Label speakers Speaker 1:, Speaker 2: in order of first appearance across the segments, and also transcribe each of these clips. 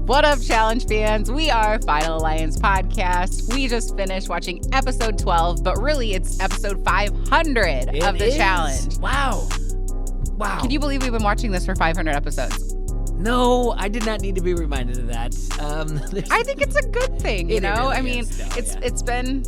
Speaker 1: What up, Challenge fans? We are Final Alliance Podcast. We just finished watching episode 12, but really it's episode 500 of the challenge.
Speaker 2: Wow.
Speaker 1: Can you believe we've been watching this for 500 episodes?
Speaker 2: No, I did not need to be reminded of that.
Speaker 1: I think it's a good thing, you know?
Speaker 2: Really
Speaker 1: I mean, it's been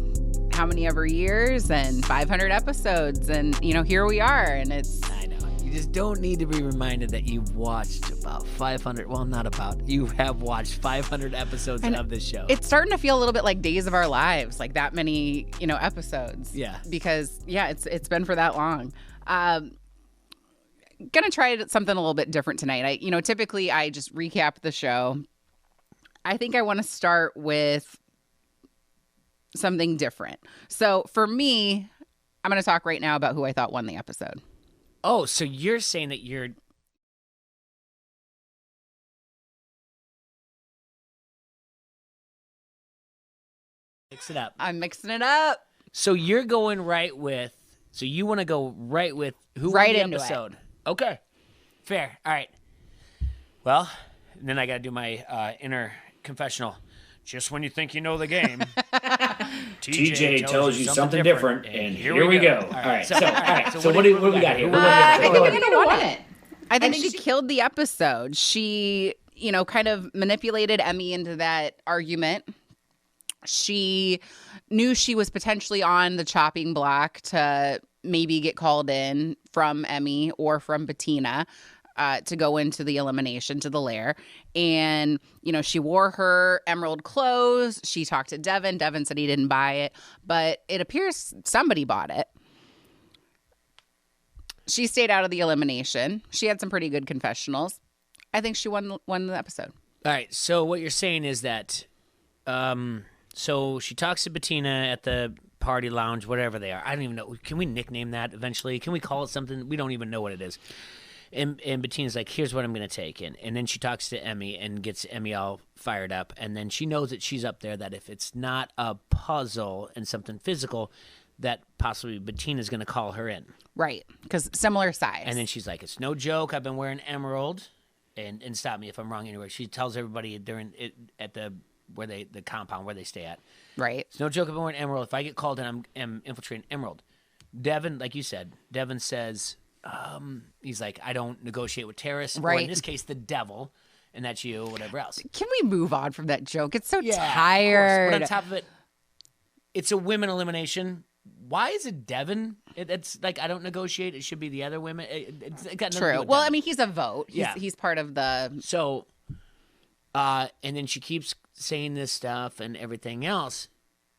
Speaker 1: how many ever years and 500 episodes, and, you know, here we are, and it's...
Speaker 2: I know. You just don't need to be reminded that you've watched about 500, well, not about, you have watched 500 episodes of this show.
Speaker 1: It's starting to feel a little bit like Days of Our Lives, like that many, you know, episodes.
Speaker 2: Yeah.
Speaker 1: Because, yeah, it's been for that long. Gonna try something a little bit different tonight. Typically I just recap the show. I think I want to start with something different. So for me, I'm going to talk right now about who I thought won the episode.
Speaker 2: Oh, so you're saying that you're... Mix it up.
Speaker 1: I'm mixing it up.
Speaker 2: So you're going right with... So you want to go right with who
Speaker 1: right
Speaker 2: won the
Speaker 1: into
Speaker 2: episode.
Speaker 1: It.
Speaker 2: Okay. Fair. All right. Well, then I got to do my inner confessional. Just when you think you know the game,
Speaker 3: TJ tells you something different, and here we go. All right. So what do we got here?
Speaker 1: I think Amanda won it. I think she killed the episode. She, kind of manipulated Emmy into that argument. She knew she was potentially on the chopping block to maybe get called in from Emmy or from Bettina to go into the elimination to the lair. And, she wore her emerald clothes. She talked to Devin. Devin said he didn't buy it, but it appears somebody bought it. She stayed out of the elimination. She had some pretty good confessionals. I think she won the episode.
Speaker 2: All right. So what you're saying is that, so she talks to Bettina at the party lounge, whatever they are. I don't even know. Can we nickname that eventually? Can we call it something? We don't even know what it is. And Bettina's like, here's what I'm going to take. And then she talks to Emmy and gets Emmy all fired up. And then she knows that she's up there, that if it's not a puzzle and something physical, that possibly Bettina's going to call her in.
Speaker 1: Right, because similar size.
Speaker 2: And then she's like, it's no joke. I've been wearing emerald. And stop me if I'm wrong anywhere. She tells everybody during it at the compound where they stay at.
Speaker 1: Right.
Speaker 2: It's no joke. I've been wearing emerald. If I get called in, I'm infiltrating emerald. Devin, like you said, Devin says... he's like, I don't negotiate with terrorists,
Speaker 1: right.
Speaker 2: Or in this case, the devil, and that's you, or whatever else.
Speaker 1: Can we move on from that joke? It's so tired.
Speaker 2: But on top of it, it's a women elimination. Why is it Devin? It's like, I don't negotiate. It should be the other women. It's got nothing to do with
Speaker 1: Well,
Speaker 2: Devin.
Speaker 1: I mean, he's a vote. He's part of the...
Speaker 2: So, and then she keeps saying this stuff and everything else.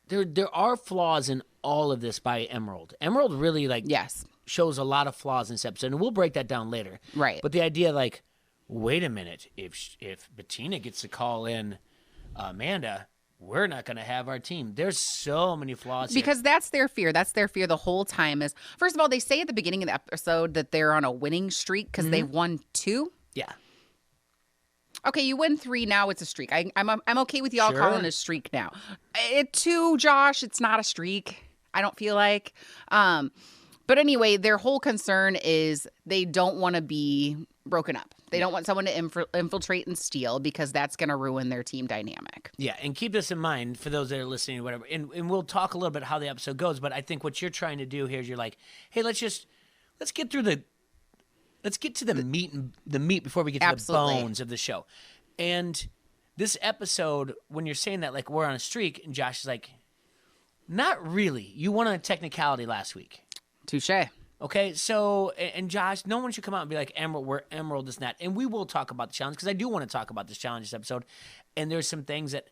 Speaker 2: There are flaws in all of this by Emerald. Emerald really,
Speaker 1: yes,
Speaker 2: shows a lot of flaws in this episode, and we'll break that down later.
Speaker 1: Right.
Speaker 2: But the idea, wait a minute, if Bettina gets to call in Amanda, we're not going to have our team. There's so many flaws
Speaker 1: because
Speaker 2: here.
Speaker 1: That's their fear. That's their fear the whole time is, first of all, they say at the beginning of the episode that they're on a winning streak because they've won 2.
Speaker 2: Yeah.
Speaker 1: Okay, you win 3, now it's a streak. I'm okay with y'all
Speaker 2: Sure.
Speaker 1: calling it a streak now. 2, Josh, it's not a streak, I don't feel like. But anyway, their whole concern is they don't want to be broken up. They don't want someone to infiltrate and steal because that's going to ruin their team dynamic.
Speaker 2: Yeah, and keep this in mind for those that are listening or whatever. And we'll talk a little bit how the episode goes, but I think what you're trying to do here is you're like, hey, let's get to the meat before we get to
Speaker 1: Absolutely.
Speaker 2: the bones of the show. And this episode, when you're saying that, we're on a streak, and Josh is like, not really. You won on a technicality last week.
Speaker 1: Touche.
Speaker 2: Okay, so, and Josh, no one should come out and be like, Emerald, we're Emerald, this and that. And we will talk about the challenge, because I do want to talk about this challenge this episode. And there's some things that,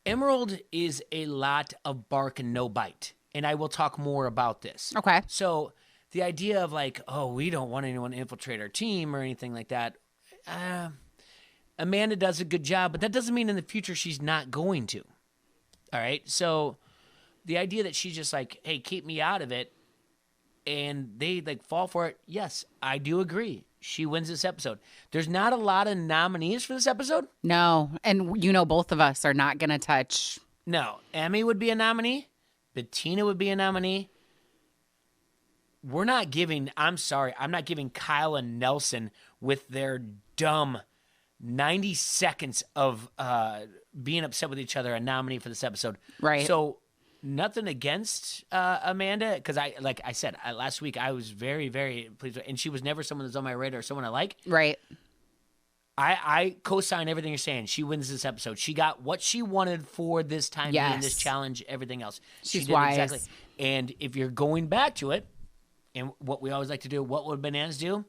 Speaker 2: Emerald is a lot of bark and no bite. And I will talk more about this.
Speaker 1: Okay.
Speaker 2: So, the idea of we don't want anyone to infiltrate our team or anything like that, Amanda does a good job, but that doesn't mean in the future she's not going to. All right? So, the idea that she's just like, hey, keep me out of it, and they fall for it. Yes, I do agree. She wins this episode. There's not a lot of nominees for this episode.
Speaker 1: No, and both of us are not going to touch.
Speaker 2: No, Emmy would be a nominee. Bettina would be a nominee. We're not giving, I'm sorry, I'm not giving Kyle and Nelson with their dumb 90 seconds of being upset with each other and nominee for this episode.
Speaker 1: Right.
Speaker 2: So nothing against Amanda, because like I said last week, I was very, very pleased with, and she was never someone that's on my radar or someone I like.
Speaker 1: Right.
Speaker 2: I co-sign everything you're saying. She wins this episode. She got what she wanted for this time being, this challenge, everything else.
Speaker 1: She's
Speaker 2: she did
Speaker 1: wise.
Speaker 2: Exactly. And if you're going back to it, and what we always like to do, what would bananas do?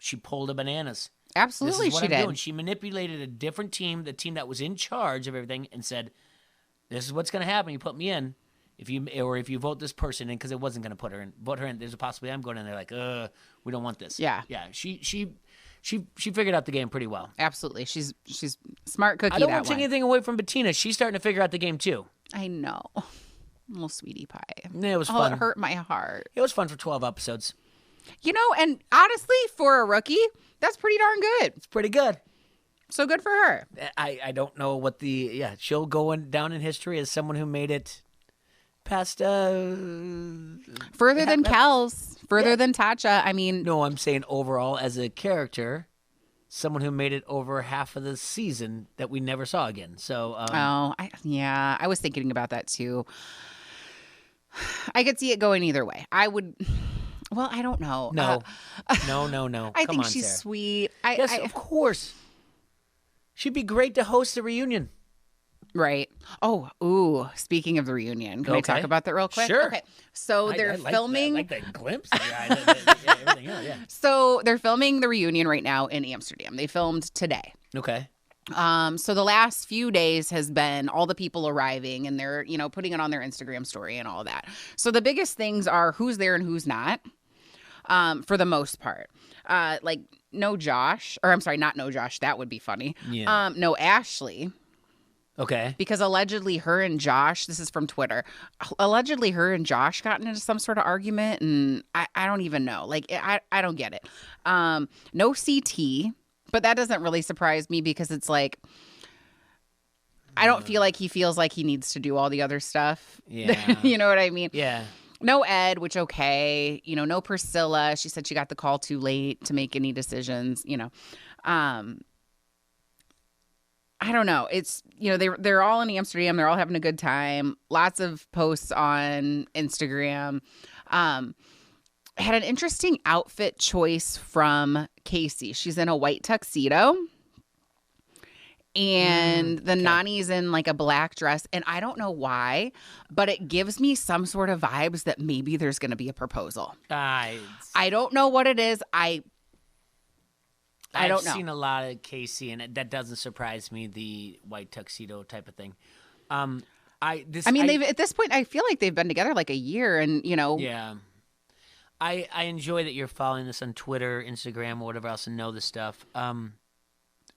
Speaker 2: She pulled the bananas.
Speaker 1: Absolutely,
Speaker 2: this is what
Speaker 1: she
Speaker 2: I'm
Speaker 1: did.
Speaker 2: Doing. She manipulated a different team, the team that was in charge of everything, and said, "This is what's going to happen. You put me in, if you vote this person in, because it wasn't going to vote her in. There's a possibility I'm going in there like, we don't want this.
Speaker 1: Yeah.
Speaker 2: She figured out the game pretty well.
Speaker 1: Absolutely, she's smart cookie.
Speaker 2: I don't
Speaker 1: that
Speaker 2: want to take
Speaker 1: one.
Speaker 2: anything away from Bettina. She's starting to figure out the game too.
Speaker 1: I know, little sweetie pie.
Speaker 2: Yeah, it was fun.
Speaker 1: It hurt my heart.
Speaker 2: It was fun for 12 episodes.
Speaker 1: You know, and honestly, for a rookie, that's pretty darn good.
Speaker 2: It's pretty good.
Speaker 1: So good for her.
Speaker 2: I don't know what she'll go down in history as someone who made it past
Speaker 1: further than Kels, further than Tatcha. I mean,
Speaker 2: no, I'm saying overall as a character, someone who made it over half of the season that we never saw again. So,
Speaker 1: I was thinking about that too. I could see it going either way. I would. Well, I don't know.
Speaker 2: No.
Speaker 1: I
Speaker 2: Come
Speaker 1: think
Speaker 2: on,
Speaker 1: she's
Speaker 2: Sarah.
Speaker 1: sweet.
Speaker 2: Yes, of course. She'd be great to host the reunion.
Speaker 1: Right. Speaking of the reunion, can I talk about that real quick?
Speaker 2: Sure.
Speaker 1: Okay. So they're filming.
Speaker 2: I like that glimpse. Everything else, yeah.
Speaker 1: So they're filming the reunion right now in Amsterdam. They filmed today.
Speaker 2: Okay.
Speaker 1: So the last few days has been all the people arriving and they're, putting it on their Instagram story and all that. So the biggest things are who's there and who's not, for the most part. Like no Josh, or I'm sorry, not no Josh. That would be funny.
Speaker 2: Yeah.
Speaker 1: No Ashley.
Speaker 2: Okay.
Speaker 1: Because allegedly her and Josh, this is from Twitter, allegedly her and Josh got into some sort of argument, and I don't even know. Like, I don't get it. No CT, but that doesn't really surprise me because it's like, I don't feel like he feels like he needs to do all the other stuff.
Speaker 2: Yeah.
Speaker 1: You know what I mean?
Speaker 2: Yeah.
Speaker 1: No Ed, which okay. No Priscilla. She said she got the call too late to make any decisions, I don't know. It's, they're all in Amsterdam. They're all having a good time. Lots of posts on Instagram. Had an interesting outfit choice from Casey. She's in a white tuxedo. And the Nani's in like a black dress. And I don't know why, but it gives me some sort of vibes that maybe there's going to be a proposal. I don't know what it is. I don't know.
Speaker 2: I've seen a lot of Casey, and that doesn't surprise me, the white tuxedo type of thing. At
Speaker 1: this point, I feel like they've been together like a year, and,
Speaker 2: Yeah. I enjoy that you're following this on Twitter, Instagram, or whatever else, and know this stuff.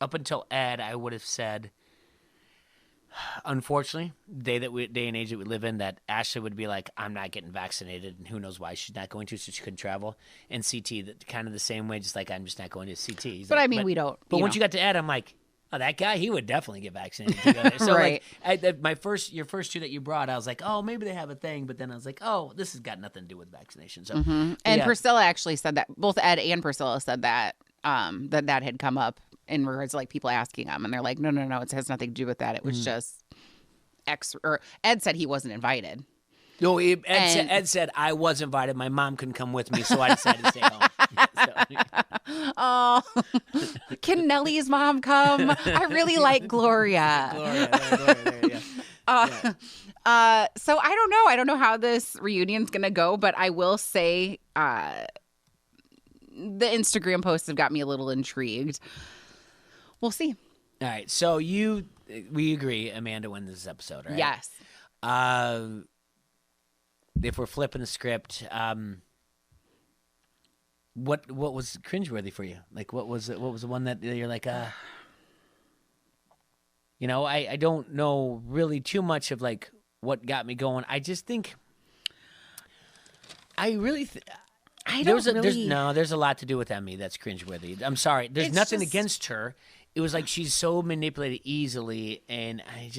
Speaker 2: Up until Ed, I would have said, unfortunately, day and age that we live in, that Ashley would be like, I'm not getting vaccinated, and who knows why she's not going to, so she couldn't travel. And CT, kind of the same way, just like, I'm just not going to CT.
Speaker 1: We don't.
Speaker 2: But once you got to Ed, I'm like, oh, that guy, he would definitely get vaccinated to go there. So
Speaker 1: right.
Speaker 2: your first two that you brought, I was like, oh, maybe they have a thing. But then I was like, oh, this has got nothing to do with vaccination. So,
Speaker 1: And Priscilla actually said that. Both Ed and Priscilla said that that had come up in regards to like people asking them, and they're like, no, it has nothing to do with that. It was just Ed said he wasn't invited.
Speaker 2: No, Ed said I was invited. My mom couldn't come with me, so I decided to stay home.
Speaker 1: Oh, can Nellie's mom come? I really like Gloria.
Speaker 2: Gloria,
Speaker 1: So I don't know. I don't know how this reunion's gonna go, but I will say, the Instagram posts have got me a little intrigued. We'll see.
Speaker 2: All right. So we agree Amanda wins this episode, right?
Speaker 1: Yes.
Speaker 2: If we're flipping the script, what was cringeworthy for you? Like, what was the one that you're like, I don't know really too much of like what got me going. I just think there's a lot to do with Emmy that's cringeworthy. I'm sorry. There's nothing against her. It was like she's so manipulated easily, and I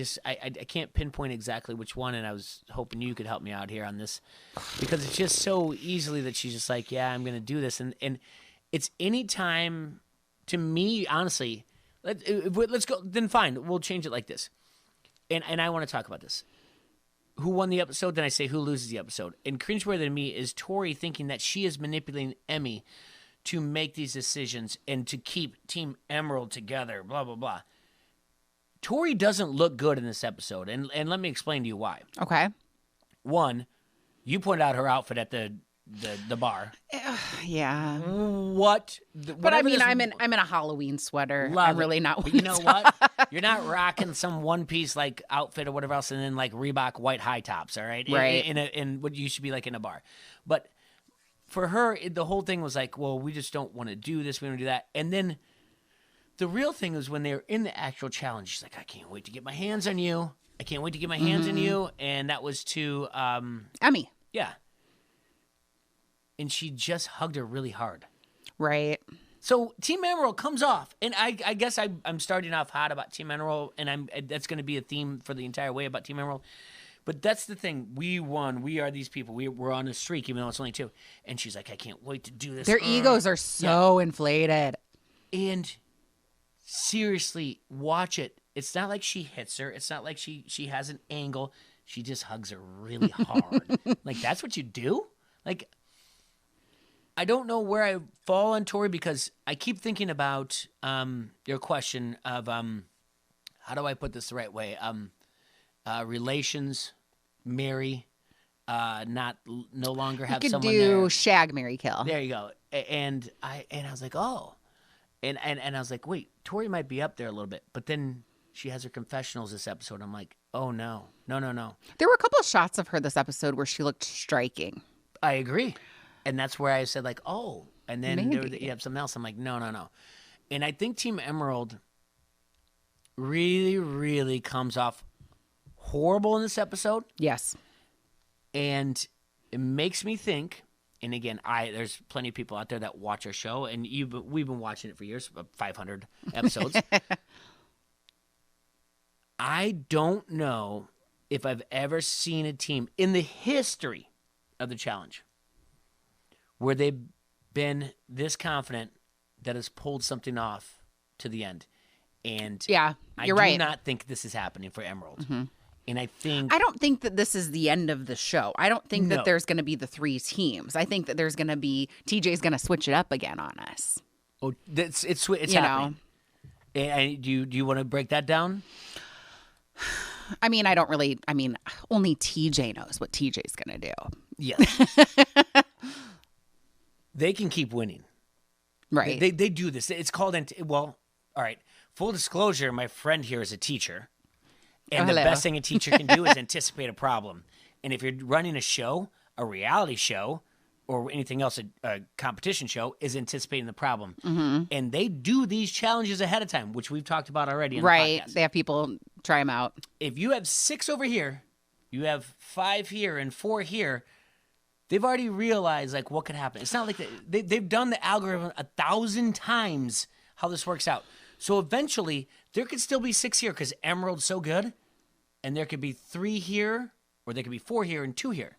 Speaker 2: can't pinpoint exactly which one, and I was hoping you could help me out here on this, because it's just so easily that she's just like, yeah, I'm going to do this. And it's any time, to me, honestly, Let's go. Then fine, we'll change it like this. And I want to talk about this. Who won the episode? Then I say who loses the episode. And cringeworthy to me is Tori thinking that she is manipulating Emmy to make these decisions and to keep Team Emerald together, blah, blah, blah. Tori doesn't look good in this episode, and let me explain to you why.
Speaker 1: Okay.
Speaker 2: One, you pointed out her outfit at the bar.
Speaker 1: Yeah.
Speaker 2: What?
Speaker 1: But I mean, I'm in a Halloween sweater. I'm really not.
Speaker 2: You know what? You're not rocking some one piece like outfit or whatever else, and then like Reebok white high tops. All right,
Speaker 1: right.
Speaker 2: In what you should be like in a bar. But for her, the whole thing was like, well, we just don't want to do this. We don't do that. And then the real thing was when they were in the actual challenge. She's like, I can't wait to get my hands on you. I can't wait to get my hands on you. And that was to
Speaker 1: Emmy.
Speaker 2: Yeah. And she just hugged her really hard.
Speaker 1: Right.
Speaker 2: So Team Emerald comes off, and I guess I'm starting off hot about Team Emerald, and that's going to be a theme for the entire way about Team Emerald. But that's the thing. We won. We are these people. We're on a streak, even though it's only 2. And she's like, I can't wait to do this.
Speaker 1: Their egos are so inflated.
Speaker 2: And seriously, watch it. It's not like she hits her. It's not like she has an angle. She just hugs her really hard. Like, that's what you do? Like, I don't know where I fall on Tori because I keep thinking about your question of how do I put this the right way? Relations, marry, no longer have someone there.
Speaker 1: You could do shag, marry, kill.
Speaker 2: There you go. And I was like, oh, and I was like, wait, Tori might be up there a little bit, but then she has her confessionals this episode. I'm like, oh no.
Speaker 1: There were a couple of shots of her this episode where she looked striking.
Speaker 2: I agree. And that's where I said, like, oh. And then you have something else. I'm like, no. And I think Team Emerald really, really comes off horrible in this episode.
Speaker 1: Yes.
Speaker 2: And it makes me think, and again, there's plenty of people out there that watch our show, and we've been watching it for years, 500 episodes. I don't know if I've ever seen a team in the history of the challenge where they've been this confident that has pulled something off to the end. And
Speaker 1: yeah, you're right.
Speaker 2: I do not think this is happening for Emerald. Mm-hmm. And I
Speaker 1: don't think that this is the end of the show. I don't think that there's going to be the 3 teams. I think that there's going to be TJ's going to switch it up again on us.
Speaker 2: Oh, it's happening. And do you want to break that down?
Speaker 1: I mean, only TJ knows what TJ's going to do.
Speaker 2: Yes. They can keep winning.
Speaker 1: Right.
Speaker 2: They do this. It's called, all right, full disclosure, my friend here is a teacher. And the best thing a teacher can do is anticipate a problem. And if you're running a show, a reality show, or anything else, a competition show, is anticipating the problem. Mm-hmm. And they do these challenges ahead of time, which we've talked about already in the podcast.
Speaker 1: They have people try them out.
Speaker 2: If you have 6 over here, you have 5 here and 4 here, they've already realized, like, what could happen. It's not like they've done the algorithm 1,000 times how this works out. So eventually, there could still be 6 here because Emerald's so good, and there could be 3 here, or there could be 4 here and 2 here.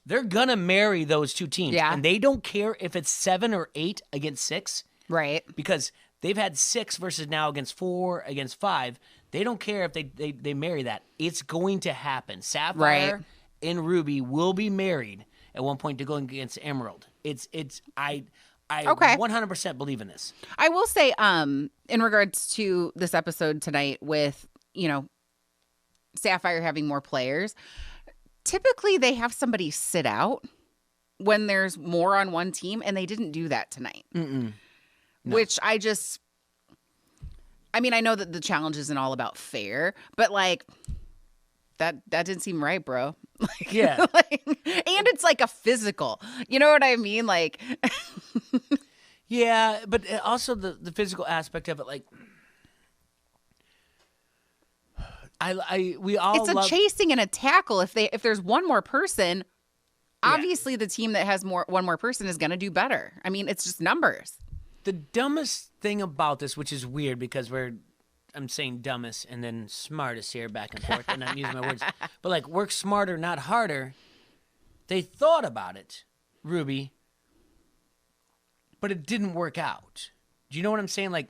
Speaker 2: They're going to marry those 2 teams.
Speaker 1: Yeah.
Speaker 2: And they don't care if it's 7 or 8 against 6.
Speaker 1: Right.
Speaker 2: Because they've had 6 versus now against 4, against 5. They don't care if they marry that. It's going to happen. Sapphire and Ruby will be married at one point to go against Emerald. I 100% believe in this.
Speaker 1: I will say, in regards to this episode tonight with, Sapphire having more players, typically they have somebody sit out when there's more on one team, and they didn't do that tonight. No. Which I know that the challenge isn't all about fair, but like that didn't seem right, bro. Like,
Speaker 2: yeah.
Speaker 1: And it's like a physical. You know what I mean? Like
Speaker 2: yeah, but also the physical aspect of it, like
Speaker 1: it's a chasing and a tackle. If there's one more person, obviously the team that has one more person is going to do better. I mean, it's just numbers.
Speaker 2: The dumbest thing about this, which is weird because I'm saying dumbest and then smartest here back and forth, and I'm using my words, but like work smarter, not harder. They thought about it, Ruby, but it didn't work out. Do you know what I'm saying? Like,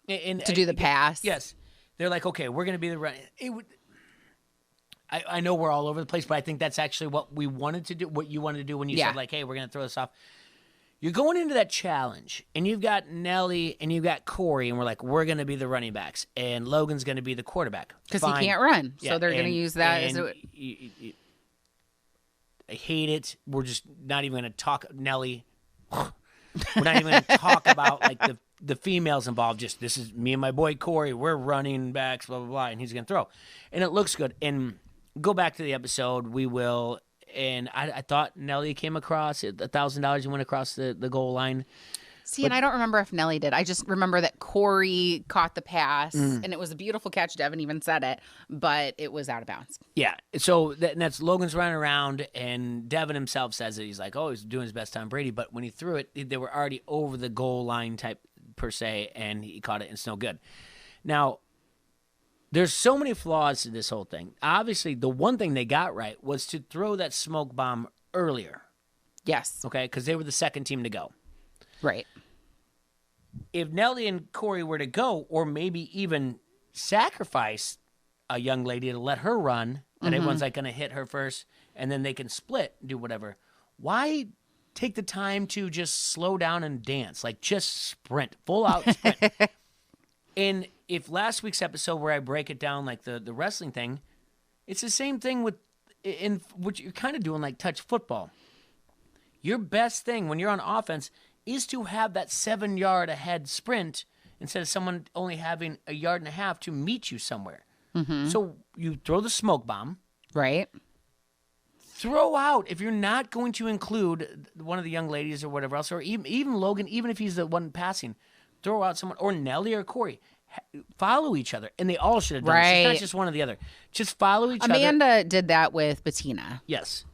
Speaker 1: to do the pass.
Speaker 2: Yes. They're like, okay, we're going to be the run. I know we're all over the place, but I think that's actually what we wanted to do, what you wanted to do when you said, like, hey, we're going to throw this off. You're going into that challenge, and you've got Nelly and you've got Corey, and we're like, we're going to be the running backs, and Logan's going to be the quarterback.
Speaker 1: Because he can't run, so they're going to use that as a...
Speaker 2: I hate it. We're just not even going to talk, Nelly. We're not even going to talk about, like, the females involved. Just, this is me and my boy Corey. We're running backs, blah, blah, blah, and he's going to throw. And it looks good. And go back to the episode. We will... And I thought Nelly came across $1,000 and went across the goal line.
Speaker 1: See, and I don't remember if Nelly did. I just remember that Corey caught the pass, and it was a beautiful catch. Devin even said it, but it was out of bounds.
Speaker 2: Yeah. So that's Logan's running around, and Devin himself says it. He's like, oh, he's doing his best Tom Brady. But when he threw it, they were already over the goal line type per se, and he caught it, and it's no good. Now, there's so many flaws to this whole thing. Obviously, the one thing they got right was to throw that smoke bomb earlier.
Speaker 1: Yes.
Speaker 2: Okay, because they were the second team to go.
Speaker 1: Right.
Speaker 2: If Nelly and Corey were to go, or maybe even sacrifice a young lady to let her run, and everyone's like going to hit her first, and then they can split, do whatever. Why take the time to just slow down and dance? Like, just sprint, full out sprint. And if last week's episode where I break it down like the wrestling thing, it's the same thing with in what you're kind of doing like touch football. Your best thing when you're on offense is to have that 7-yard ahead sprint instead of someone only having 1.5 yards to meet you somewhere. So you throw the smoke bomb.
Speaker 1: Right.
Speaker 2: Throw out, if you're not going to include one of the young ladies or whatever else, or even Logan, even if he's the one passing, throw out someone, or Nelly or Corey. Follow each other. And they all should have done this. It's not just one or the other. Just follow each other.
Speaker 1: Amanda did that with Bettina.
Speaker 2: Yes.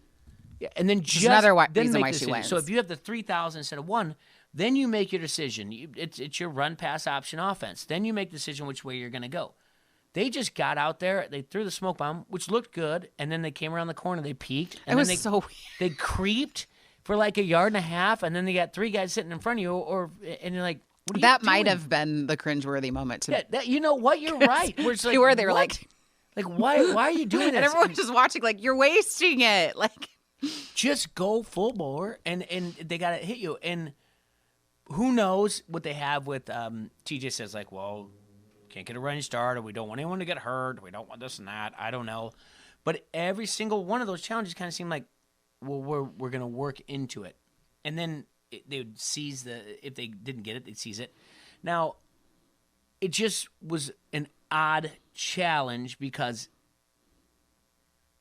Speaker 2: Yeah. And then just
Speaker 1: another
Speaker 2: then
Speaker 1: reason
Speaker 2: make
Speaker 1: why
Speaker 2: the
Speaker 1: she
Speaker 2: decision.
Speaker 1: wins.
Speaker 2: So if you have the 3,000 instead of 1, then you make your decision. It's your run pass option offense. Then you make the decision which way you're going to go. They just got out there. They threw the smoke bomb, which looked good, and then they came around the corner. They peeked. And
Speaker 1: it was
Speaker 2: then
Speaker 1: so weird.
Speaker 2: They creeped for like 1.5 yards, and then they got 3 guys sitting in front of you, and you're like, what are
Speaker 1: that
Speaker 2: you
Speaker 1: might
Speaker 2: doing?
Speaker 1: have been the cringeworthy moment to me.
Speaker 2: You know what? You're right. Where it's like,
Speaker 1: they were
Speaker 2: what? Like, why are you doing this?
Speaker 1: And everyone was just watching like, you're wasting it. Like,
Speaker 2: just go full bore, and they got to hit you. And who knows what they have with TJ says, like, well, can't get a running start, or we don't want anyone to get hurt. We don't want this and that. I don't know. But every single one of those challenges kind of seemed like, well, we're going to work into it. And then they would seize if they didn't get it, they'd seize it. Now, it just was an odd challenge because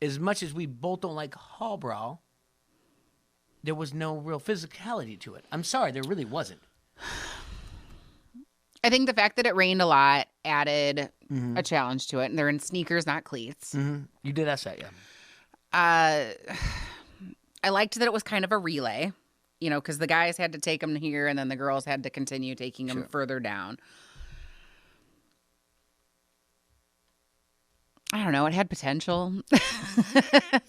Speaker 2: as much as we both don't like hall brawl, there was no real physicality to it. I'm sorry, there really wasn't.
Speaker 1: I think the fact that it rained a lot added a challenge to it. And they're in sneakers, not cleats.
Speaker 2: You did ask that, yeah.
Speaker 1: I liked that it was kind of a relay. You know, because the guys had to take them here, and then the girls had to continue taking them further down. I don't know. It had potential.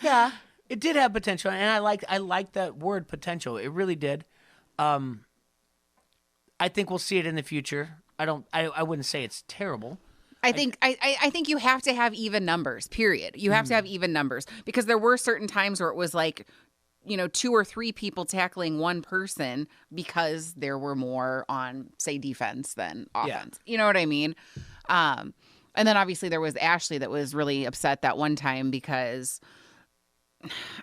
Speaker 2: Yeah, it did have potential, and I like that word potential. It really did. I think we'll see it in the future. I wouldn't say it's terrible.
Speaker 1: I think you have to have even numbers. Period. You have to have even numbers because there were certain times where it was like, you know, 2 or 3 people tackling one person because there were more on, say, defense than offense. Yeah. You know what I mean? And then obviously there was Ashley that was really upset that one time because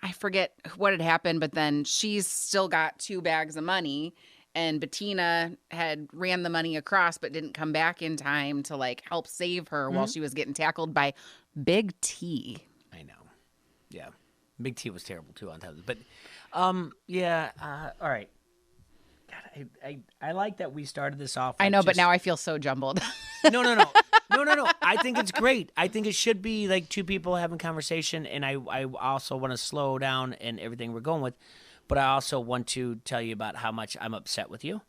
Speaker 1: I forget what had happened, but then she's still got 2 bags of money, and Bettina had ran the money across but didn't come back in time to like help save her while she was getting tackled by Big T.
Speaker 2: I know. Yeah. Big T was terrible too on top of it. But all right. God, I like that we started this off.
Speaker 1: I know, but now I feel so jumbled.
Speaker 2: No. I think it's great. I think it should be like 2 people having conversation, and I also want to slow down and everything we're going with, but I also want to tell you about how much I'm upset with you,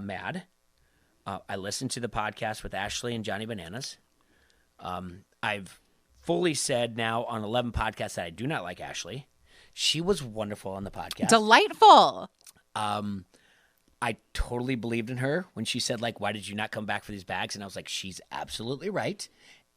Speaker 2: mad. I listened to the podcast with Ashley and Johnny Bananas. I've fully said now on 11 podcasts that I do not like Ashley. She was wonderful on the podcast.
Speaker 1: Delightful.
Speaker 2: I totally believed in her when she said, like, why did you not come back for these bags? And I was like, she's absolutely right.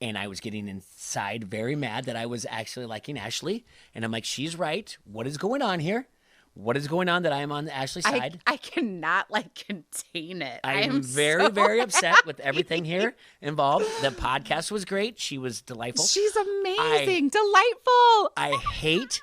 Speaker 2: And I was getting inside very mad that I was actually liking Ashley. And I'm like, she's right. What is going on here? What is going on that I am on Ashley's side?
Speaker 1: I cannot contain it.
Speaker 2: I am very upset with everything here involved. The podcast was great. She was delightful.
Speaker 1: She's amazing. Delightful.
Speaker 2: I hate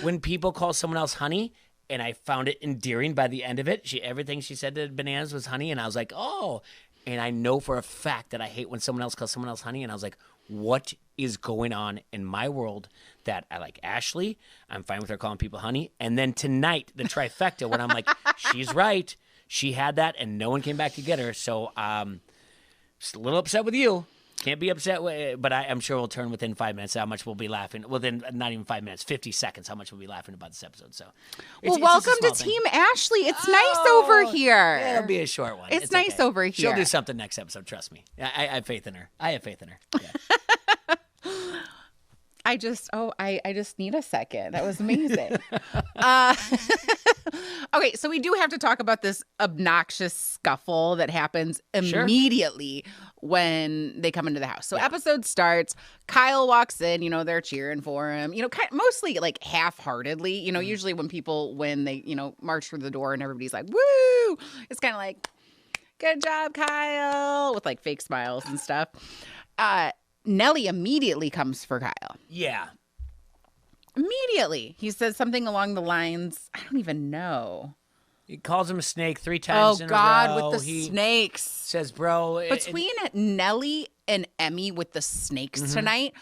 Speaker 2: when people call someone else honey, and I found it endearing by the end of it. Everything she said to Bananas was honey, and I was like, oh. And I know for a fact that I hate when someone else calls someone else honey, and I was like, what is going on in my world that I like Ashley? I'm fine with her calling people honey. And then tonight, the trifecta, when I'm like, she's right. She had that, and no one came back to get her. So just a little upset with you. Can't be upset, but I'm sure we'll turn within 5 minutes how much we'll be laughing. Within not even 5 minutes, 50 seconds, how much we'll be laughing about this episode. So,
Speaker 1: welcome to Team Ashley. It's nice over here.
Speaker 2: Yeah, it'll be a short one.
Speaker 1: It's nice
Speaker 2: okay.
Speaker 1: over here.
Speaker 2: She'll do something next episode. Trust me. I have faith in her. I have faith in her. Yeah.
Speaker 1: I just need a second. That was amazing. Okay, so we do have to talk about this obnoxious scuffle that happens immediately when they come into the house. So episode starts, Kyle walks in, they're cheering for him, mostly half-heartedly. Usually when people win, they, march through the door and everybody's like, woo! It's kind of like, good job, Kyle, with fake smiles and stuff. Nellie immediately comes for Kyle.
Speaker 2: Yeah.
Speaker 1: Immediately. He says something along the lines, I don't even know.
Speaker 2: He calls him a snake 3 times in a row.
Speaker 1: Oh, God, with the snakes.
Speaker 2: Says, bro.
Speaker 1: Between Nellie and Emmy with the snakes tonight,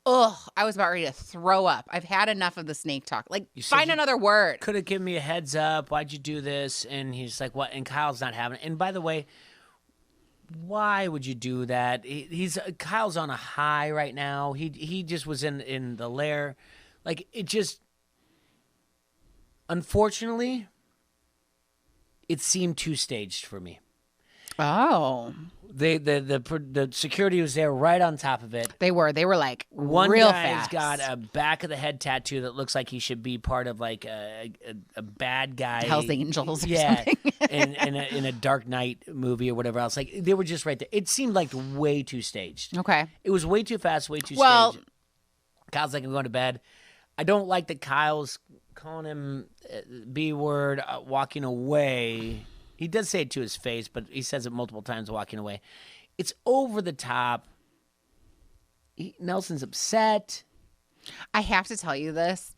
Speaker 1: I was about ready to throw up. I've had enough of the snake talk. Find another word.
Speaker 2: Could have given me a heads up. Why'd you do this? And he's like, what? And Kyle's not having it. And by the way, why would you do that? Kyle's on a high right now. He just was in the lair. Unfortunately, it seemed too staged for me.
Speaker 1: Oh.
Speaker 2: The security was there right on top of it.
Speaker 1: They were
Speaker 2: one
Speaker 1: real
Speaker 2: guy's
Speaker 1: fast.
Speaker 2: got a back of the head tattoo that looks like he should be part of a bad guy,
Speaker 1: Hell's Angels or something.
Speaker 2: in a Dark Knight movie or whatever else. They were just right there. It seemed way too staged.
Speaker 1: Okay.
Speaker 2: It was way too fast, way too staged. Kyle's like, I'm going to bed. I don't like that Kyle's calling him B word, walking away. He does say it to his face, but he says it multiple times walking away. It's over the top. Nelson's upset.
Speaker 1: I have to tell you this.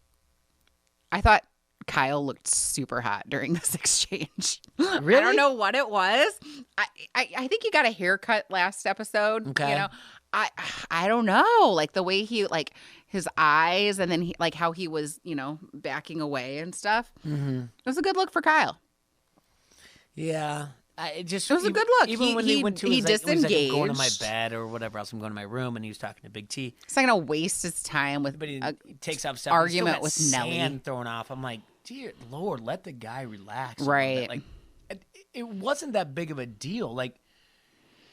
Speaker 1: I thought Kyle looked super hot during this exchange.
Speaker 2: Really?
Speaker 1: I don't know what it was. I think he got a haircut last episode.
Speaker 2: Okay.
Speaker 1: I don't know. The way he, his eyes and then he, how he was, backing away and stuff. Mm-hmm. It was a good look for Kyle.
Speaker 2: Yeah. It was
Speaker 1: a good look.
Speaker 2: Even when he went to
Speaker 1: he disengaged.
Speaker 2: I'm going to my bed or whatever else. I'm going to my room, and he was talking to Big T.
Speaker 1: He's not going to waste his time with
Speaker 2: he takes off stuff.
Speaker 1: argument with Nellie.
Speaker 2: Sand thrown off. I'm like, dear Lord, let the guy relax.
Speaker 1: Right.
Speaker 2: It wasn't that big of a deal.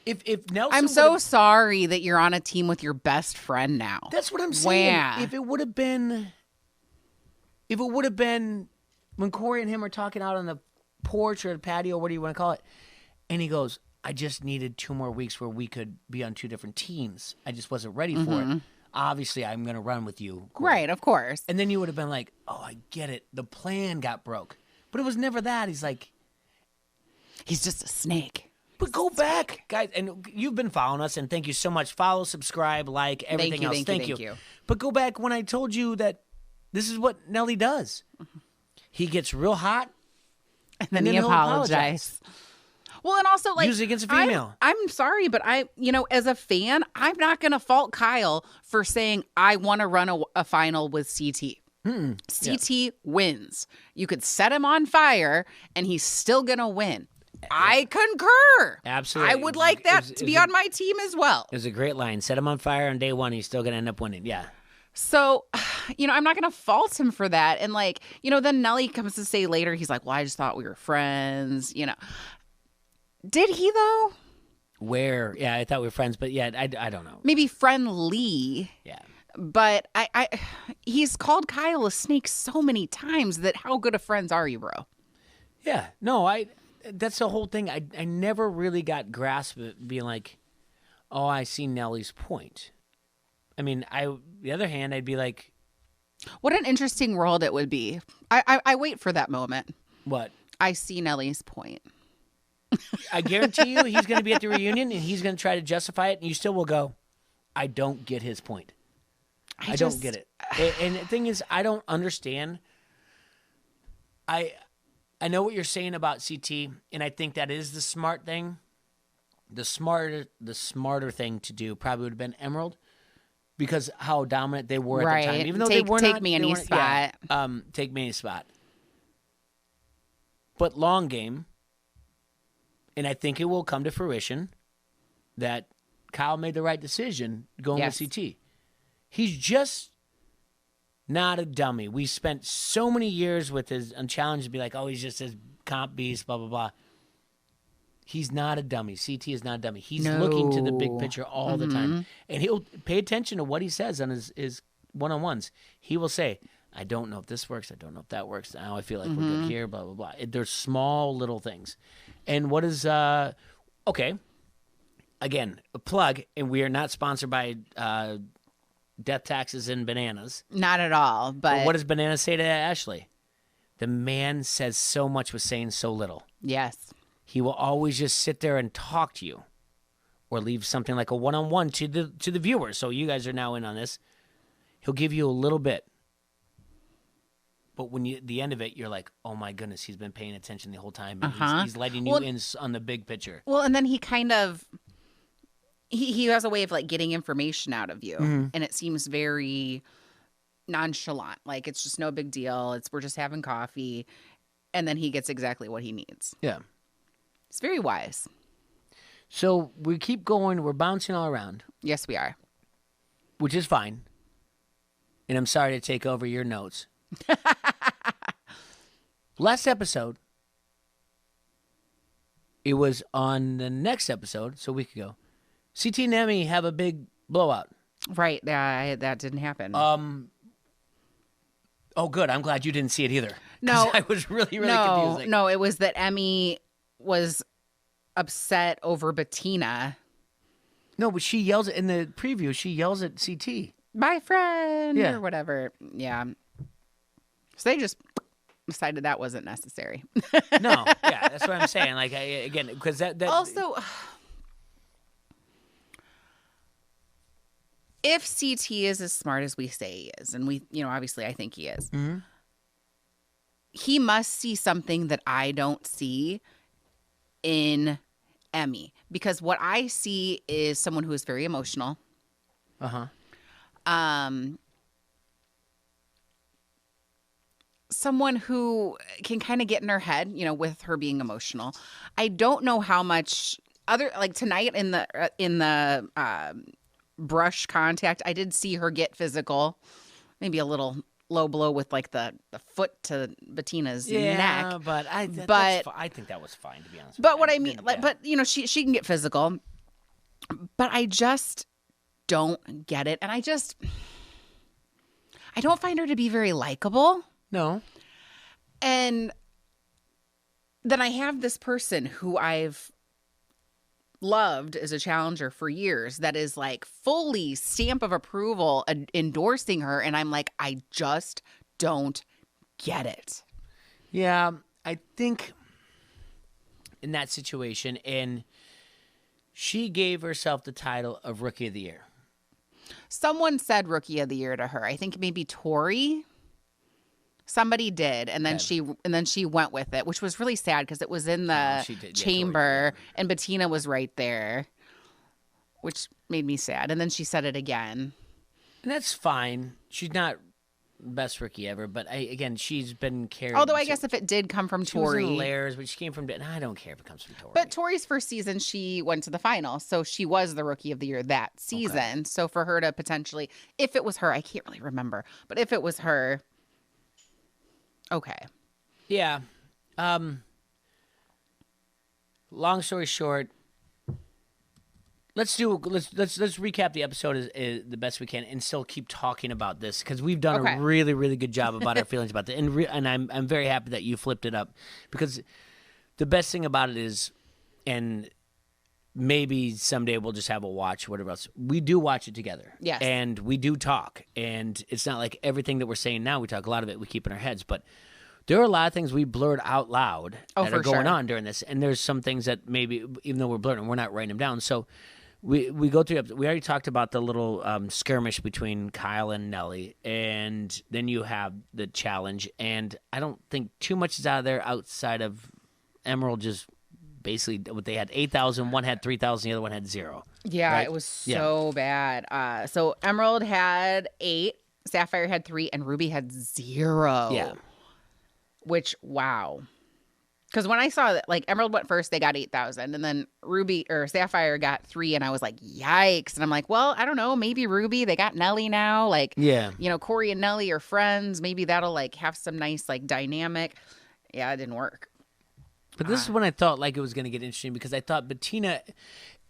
Speaker 2: If Nelson,
Speaker 1: I'm so sorry that you're on a team with your best friend now.
Speaker 2: That's what I'm saying.
Speaker 1: Yeah.
Speaker 2: If it would have been when Corey and him are talking out on the porch or the patio, what do you want to call it? And he goes, I just needed 2 more weeks where we could be on 2 different teams. I just wasn't ready for it. Obviously, I'm going to run with you, Corey.
Speaker 1: Right, of course.
Speaker 2: And then you would have been like, oh, I get it. The plan got broke. But it was never that. He's like,
Speaker 1: he's just a snake.
Speaker 2: But go back, guys. And you've been following us, and thank you so much. Follow, subscribe, like, everything else. Thank you. But go back when I told you that this is what Nellie does. He gets real hot.
Speaker 1: And then he apologizes. Well, and also,
Speaker 2: usually against a female.
Speaker 1: I'm sorry, but as a fan, I'm not going to fault Kyle for saying, I want to run a final with CT. CT wins. You could set him on fire, and he's still going to win. I concur.
Speaker 2: Absolutely.
Speaker 1: I would like that to be on my team as well.
Speaker 2: It was a great line. Set him on fire on day 1, he's still going to end up winning. Yeah.
Speaker 1: So, I'm not going to fault him for that. And then Nellie comes to say later, he's like, well, I just thought we were friends, Did he though?
Speaker 2: Where? Yeah, I thought we were friends, but yeah, I don't know.
Speaker 1: Maybe friendly.
Speaker 2: Yeah.
Speaker 1: But he's called Kyle a snake so many times that how good of friends are you, bro?
Speaker 2: Yeah. No, that's the whole thing. I never really got grasp of it being like, oh, I see Nellie's point. I mean, the other hand, I'd be like,
Speaker 1: what an interesting world it would be. I wait for that moment.
Speaker 2: What?
Speaker 1: I see Nellie's point.
Speaker 2: I guarantee you he's going to be at the reunion and he's going to try to justify it, and you still will go, I don't get his point. I don't get it. And the thing is, I don't understand. I know what you're saying about CT, and I think that is the smart thing. The smarter thing to do probably would have been Emerald, because how dominant they were at the time. Even though they were
Speaker 1: take me any spot.
Speaker 2: Yeah, take me any spot. But long game, and I think it will come to fruition that Kyle made the right decision going with CT. He's just not a dummy. We spent so many years with his Unchallenged to be like, oh, he's just his comp beast, blah, blah, blah. He's not a dummy. CT is not a dummy. He's looking to the big picture all the time. And he'll pay attention to what he says on his one-on-ones. He will say, I don't know if this works. I don't know if that works. Now I feel like we're good here, blah, blah, blah. There's small little things. And what is, okay, again, a plug, and we are not sponsored by Death, Taxes, and Bananas.
Speaker 1: Not at all. But
Speaker 2: what does Banana say to Ashley? The man says so much with saying so little.
Speaker 1: Yes.
Speaker 2: He will always just sit there and talk to you, or leave something like a one-on-one to the viewer. So you guys are now in on this. He'll give you a little bit, but when you at the end of it, you're like, oh my goodness, he's been paying attention the whole time. And he's letting you in on the big picture.
Speaker 1: Well, and then he kind of he has a way of like getting information out of you, and it seems very nonchalant. Like it's just no big deal. We're just having coffee, and then he gets exactly what he needs.
Speaker 2: Yeah.
Speaker 1: It's very wise.
Speaker 2: So we keep going. We're bouncing all around.
Speaker 1: Yes, we are.
Speaker 2: Which is fine. And I'm sorry to take over your notes. Last episode, it was on the next episode, so a week ago, CT and Emmy have a big blowout.
Speaker 1: Right. That didn't happen.
Speaker 2: Oh, good. I'm glad you didn't see it either.
Speaker 1: No.
Speaker 2: I was really confused.
Speaker 1: No, it was that Emmy was upset over Bettina.
Speaker 2: No, but she yells in the preview. She yells at CT.
Speaker 1: My friend, or whatever. Yeah. So they just decided that wasn't necessary.
Speaker 2: No, yeah, that's what I'm saying. Like, again, because that
Speaker 1: also, if CT is as smart as we say he is, and we, obviously I think he is, he must see something that I don't see in Emmy, because what I see is someone who is very emotional. Someone who can kind of get in her head, with her being emotional. I don't know how much like tonight in the brush contact, I did see her get physical, maybe a little low blow with like the foot to Bettina's neck.
Speaker 2: But I think that was fine, to be honest.
Speaker 1: But what I mean, but she can get physical, but I just don't get it, and I don't find her to be very likable.
Speaker 2: No.
Speaker 1: And then I have this person who I've loved as a challenger for years that is like fully stamp of approval endorsing her, and I'm like, I just don't get it.
Speaker 2: Yeah, I think in that situation, and she gave herself the title of Rookie of the Year.
Speaker 1: Someone said Rookie of the Year to her. I think maybe Tori. Somebody did, and then she went with it, which was really sad because it was in the chamber, and Bettina was right there, which made me sad. And then she said it again,
Speaker 2: and that's fine. She's not best rookie ever, but she's been carried.
Speaker 1: Although I guess if it did come from Tori,
Speaker 2: was in layers, but she came from. I don't care if it comes from Tori.
Speaker 1: But Tori's first season, she went to the final, so she was the Rookie of the Year that season. Okay. So for her to potentially, if it was her, I can't really remember, but if it was her. Okay.
Speaker 2: Yeah. Long story short, let's recap the episode as the best we can, and still keep talking about this, because we've done a really, really good job about our feelings about this, and I'm very happy that you flipped it up, because the best thing about it is, and maybe someday we'll just have a watch, whatever else. We do watch it together.
Speaker 1: Yes.
Speaker 2: And we do talk. And it's not like everything that we're saying now, we talk a lot of it, we keep in our heads. But there are a lot of things we blurred out loud that are going on during this. And there's some things that maybe, even though we're blurring, we're not writing them down. So we go through, we already talked about the little skirmish between Kyle and Nellie. And then you have the challenge. And I don't think too much is out of there outside of Emerald just basically what they had 8,000, one had 3,000, the other one had 0.
Speaker 1: Yeah,
Speaker 2: right?
Speaker 1: it was so bad. So Emerald had 8, Sapphire had 3, and Ruby had 0.
Speaker 2: Yeah.
Speaker 1: Which, wow. Because when I saw that, like, Emerald went first, they got 8,000, and then Ruby or Sapphire got 3, and I was like, yikes. And I'm like, well, I don't know, maybe Ruby, they got Nellie now. Like,
Speaker 2: yeah,
Speaker 1: you know, Corey and Nellie are friends. Maybe that'll, like, have some nice, like, dynamic. Yeah, it didn't work.
Speaker 2: But this is when I thought like it was going to get interesting because I thought Bettina,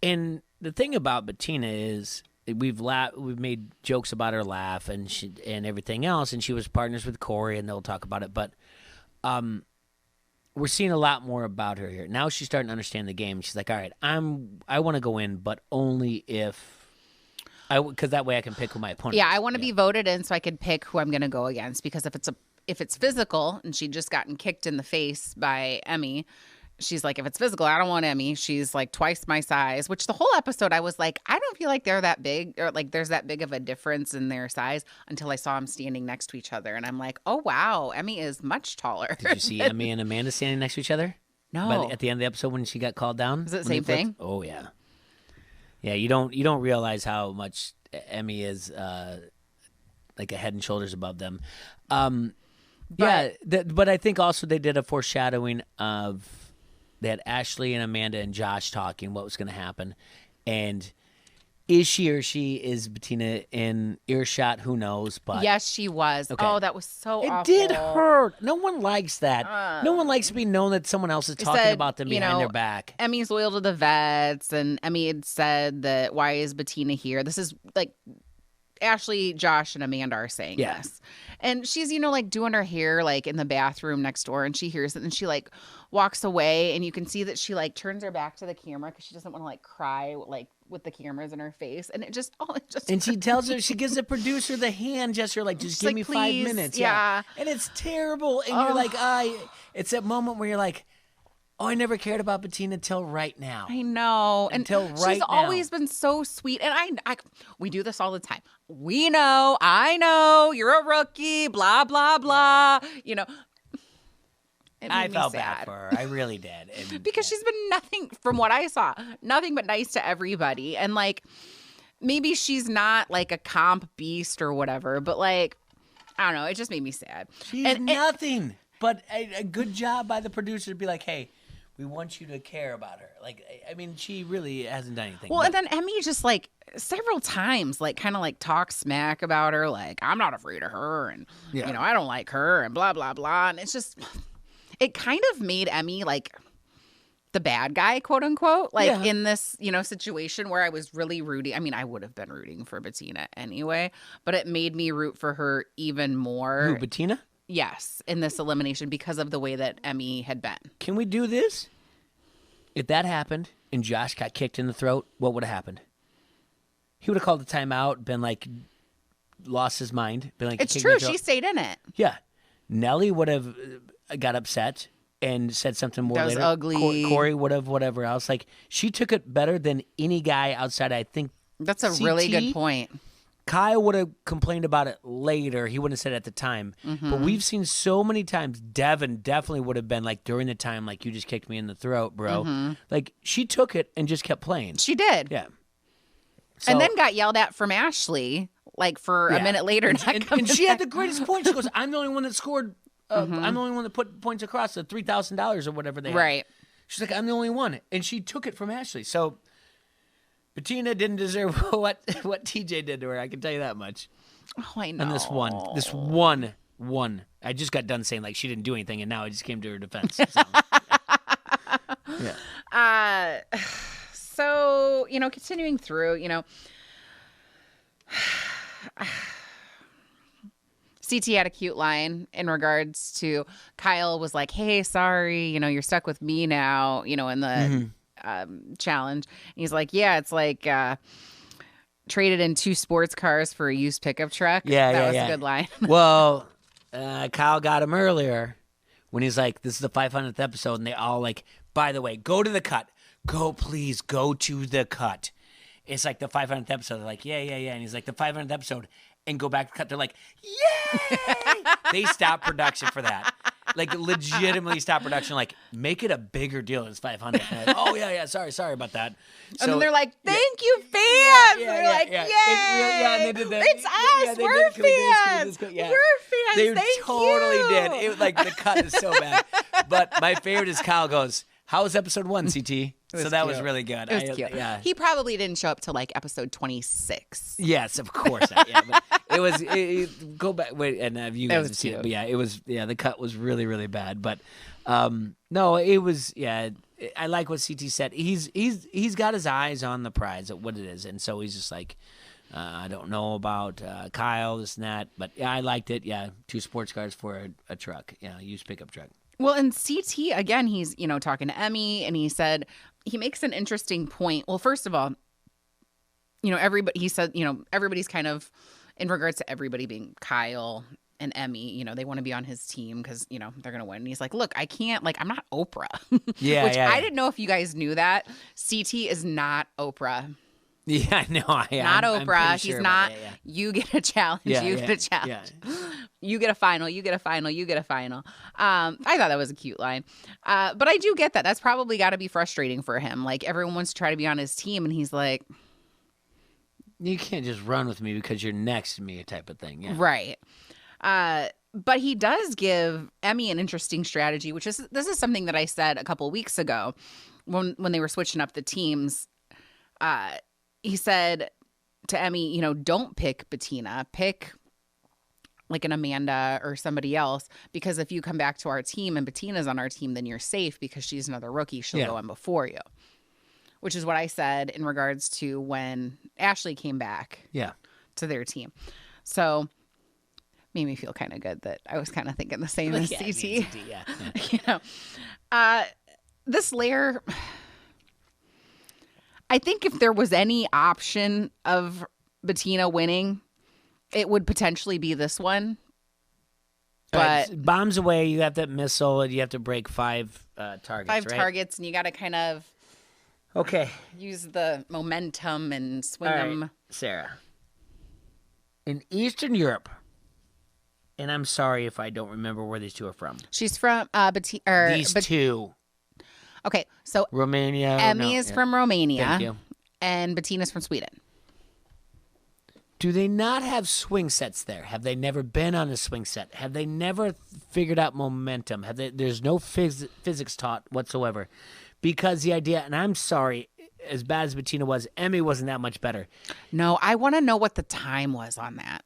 Speaker 2: and the thing about Bettina is we've made jokes about her laugh and everything else, and she was partners with Corey, and they'll talk about it. But we're seeing a lot more about her here now. She's starting to understand the game. She's like, all right, I want to go in, but only if because that way I can pick who my opponent.
Speaker 1: Yeah, I want to be voted in so I can pick who I'm going to go against. Because if it's physical, and she'd just gotten kicked in the face by Emmy, she's like, if it's physical, I don't want Emmy. She's like twice my size, which the whole episode I was like, I don't feel like they're that big or like there's that big of a difference in their size until I saw them standing next to each other. And I'm like, oh, wow, Emmy is much taller.
Speaker 2: Did you see Emmy and Amanda standing next to each other?
Speaker 1: No.
Speaker 2: At the end of the episode when she got called down?
Speaker 1: Is it the same thing?
Speaker 2: Oh, yeah. Yeah, you don't realize how much Emmy is like a head and shoulders above them. But I think also they did a foreshadowing of they had Ashley and Amanda and Josh talking what was going to happen, and is Bettina in earshot? Who knows? But
Speaker 1: yes, she was. Okay. Oh, that was so awful.
Speaker 2: It did hurt. No one likes that. No one likes to be known that someone else is talking about them behind their back.
Speaker 1: Emmy's loyal to the vets, and Emmy had said that why is Bettina here? This is like Ashley, Josh, and Amanda are saying this. And she's, like doing her hair like in the bathroom next door, and she hears it, and she like walks away, and you can see that she like turns her back to the camera because she doesn't want to like cry like with the cameras in her face. And it just
Speaker 2: and she tells her, she gives the producer the hand gesture like, just give me 5 minutes.
Speaker 1: Yeah.
Speaker 2: And it's terrible. And you're like, it's that moment where you're like, oh, I never cared about Bettina until right now.
Speaker 1: I know.
Speaker 2: Until
Speaker 1: and
Speaker 2: right
Speaker 1: she's
Speaker 2: now.
Speaker 1: always been so sweet. And we do this all the time. We know, I know, you're a rookie, blah, blah, blah.
Speaker 2: I felt bad for her. I really did.
Speaker 1: Because she's been nothing, from what I saw, nothing but nice to everybody. And like, maybe she's not like a comp beast or whatever, but like, I don't know. It just made me sad.
Speaker 2: She's nothing. But a good job by the producer to be like, hey, we want you to care about her. Like, I mean, she really hasn't done anything.
Speaker 1: Well, and then Emmy just like several times, like kind of like talk smack about her. Like, I'm not afraid of her. And, I don't like her and blah, blah, blah. And it's just, it kind of made Emmy like the bad guy, quote unquote, like in this, situation where I was really rooting. I mean, I would have been rooting for Bettina anyway, but it made me root for her even more.
Speaker 2: Who, Bettina?
Speaker 1: Yes, in this elimination because of the way that Emmy had been.
Speaker 2: Can we do this? If that happened and Josh got kicked in the throat, what would have happened? He would have called the timeout, been like, lost his mind. Been like,
Speaker 1: it's true. She stayed in it.
Speaker 2: Yeah. Nellie would have got upset and said something more later.
Speaker 1: That was ugly.
Speaker 2: Corey would have whatever else. Like, she took it better than any guy outside, I think.
Speaker 1: That's a really good point.
Speaker 2: Kyle would have complained about it later. He wouldn't have said it at the time. Mm-hmm. But we've seen so many times, Devin definitely would have been like during the time, like, you just kicked me in the throat, bro. Mm-hmm. Like, she took it and just kept playing.
Speaker 1: She did.
Speaker 2: Yeah. So,
Speaker 1: and then got yelled at from Ashley, like, for a minute later.
Speaker 2: And she had the greatest point. She goes, I'm the only one that scored. I'm the only one that put points across the $3,000 or whatever they had.
Speaker 1: Right.
Speaker 2: She's like, I'm the only one. And she took it from Ashley. So Bettina didn't deserve what TJ did to her. I can tell you that much.
Speaker 1: Oh, I know.
Speaker 2: And this one. I just got done saying like she didn't do anything, and now I just came to her defense. So,
Speaker 1: yeah. So continuing through, CT had a cute line in regards to Kyle was like, hey, sorry, you're stuck with me now, in the challenge. And he's like, yeah, it's like traded in 2 sports cars for a used pickup truck. That was a good line.
Speaker 2: Well, Kyle got him earlier when he's like, this is the 500th episode, and they all like, by the way, go to the cut. Please go to the cut. It's like the 500th episode. They're like, yeah. And he's like, the 500th episode, and go back to cut. They're like, yay! They stopped production for that. Like, legitimately stop production. Like, make it a bigger deal. It's 500. Like, oh, yeah. Sorry about that. So,
Speaker 1: and then they're like, thank you, fans.
Speaker 2: Yeah,
Speaker 1: they're like, yay.
Speaker 2: And they did that.
Speaker 1: It's us. We're fans. We're fans.
Speaker 2: They
Speaker 1: thank
Speaker 2: totally
Speaker 1: you.
Speaker 2: did. It, like, the cut is so bad. But my favorite is Kyle goes, how was episode 1, CT? So that was really good.
Speaker 1: It was cute.
Speaker 2: Yeah.
Speaker 1: He probably didn't show up till like episode 26.
Speaker 2: Yes, of course. Yeah, but it was. Go back. Wait, and you guys have seen it. But yeah, it was. Yeah, the cut was really, really bad. But no, it was. Yeah, I like what CT said. He's got his eyes on the prize at what it is, and so he's just like, I don't know about Kyle, this and that, but yeah, I liked it. Yeah, 2 sports cars for a truck. Yeah, used pickup truck.
Speaker 1: Well, and CT, again, he's, talking to Emmy, and he said, he makes an interesting point. Well, first of all, he said, everybody's kind of, in regards to everybody being Kyle and Emmy, they want to be on his team because, they're going to win. And he's like, look, I can't, I'm not Oprah.
Speaker 2: Yeah.
Speaker 1: Which I didn't know if you guys knew that. CT is not Oprah.
Speaker 2: Yeah, no,
Speaker 1: not Oprah.
Speaker 2: He's
Speaker 1: sure not. You get a challenge. You get a challenge. Yeah. You get a final. You get a final. You get a final. I thought that was a cute line. But I do get that. That's probably got to be frustrating for him. Like, everyone wants to try to be on his team, and he's like,
Speaker 2: you can't just run with me because you're next to me, type of thing. Yeah.
Speaker 1: Right. But he does give Emmy an interesting strategy, which is, this is something that I said a couple weeks ago when they were switching up the teams. He said to Emmy, don't pick Bettina, pick like an Amanda or somebody else, because if you come back to our team and Bettina's on our team, then you're safe because she's another rookie. She'll go in before you, which is what I said in regards to when Ashley came back to their team. So made me feel kind of good that I was kind of thinking the same as CT. This layer, I think if there was any option of Bettina winning, it would potentially be this one. But
Speaker 2: right, bombs away, you have that missile, and you have to break 5 targets.
Speaker 1: 5
Speaker 2: right?
Speaker 1: targets, and you got to kind of use the momentum and swing them.
Speaker 2: Sarah, in Eastern Europe, and I'm sorry if I don't remember where these 2 are from.
Speaker 1: She's from
Speaker 2: these 2.
Speaker 1: Okay, so
Speaker 2: Romania.
Speaker 1: Emmy is from Romania.
Speaker 2: Thank you.
Speaker 1: And Bettina's from Sweden.
Speaker 2: Do they not have swing sets there? Have they never been on a swing set? Have they never figured out momentum? There's no physics taught whatsoever. Because the idea, and I'm sorry, as bad as Bettina was, Emmy wasn't that much better.
Speaker 1: No, I want to know what the time was on that.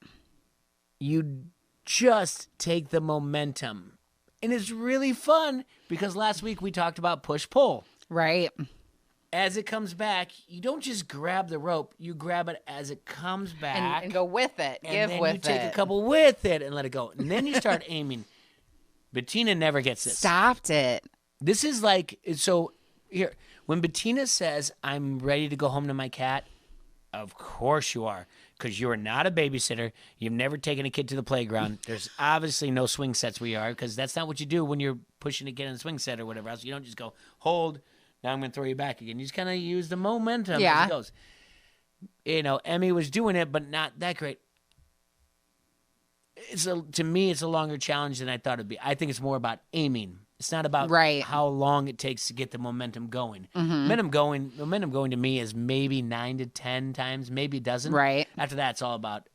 Speaker 2: You just take the momentum. And it's really fun because last week we talked about push-pull.
Speaker 1: Right.
Speaker 2: As it comes back, you don't just grab the rope. You grab it as it comes back.
Speaker 1: And go with it.
Speaker 2: And then you take a couple with it and let it go. And then you start aiming. Bettina never gets this.
Speaker 1: Stopped it.
Speaker 2: This is like, so here, when Bettina says, I'm ready to go home to my cat, of course you are. Because you are not a babysitter. You've never taken a kid to the playground. There's obviously no swing sets where you are, because that's not what you do when you're pushing a kid in a swing set or whatever else. You don't just go, hold, now I'm going to throw you back again. You just kind of use the momentum as it goes. Emmy was doing it, but not that great. To me, it's a longer challenge than I thought it'd be. I think it's more about aiming. It's not about how long it takes to get the momentum going. Mm-hmm. Momentum going to me is maybe 9 to 10 times, maybe a dozen.
Speaker 1: Right.
Speaker 2: After that, it's all about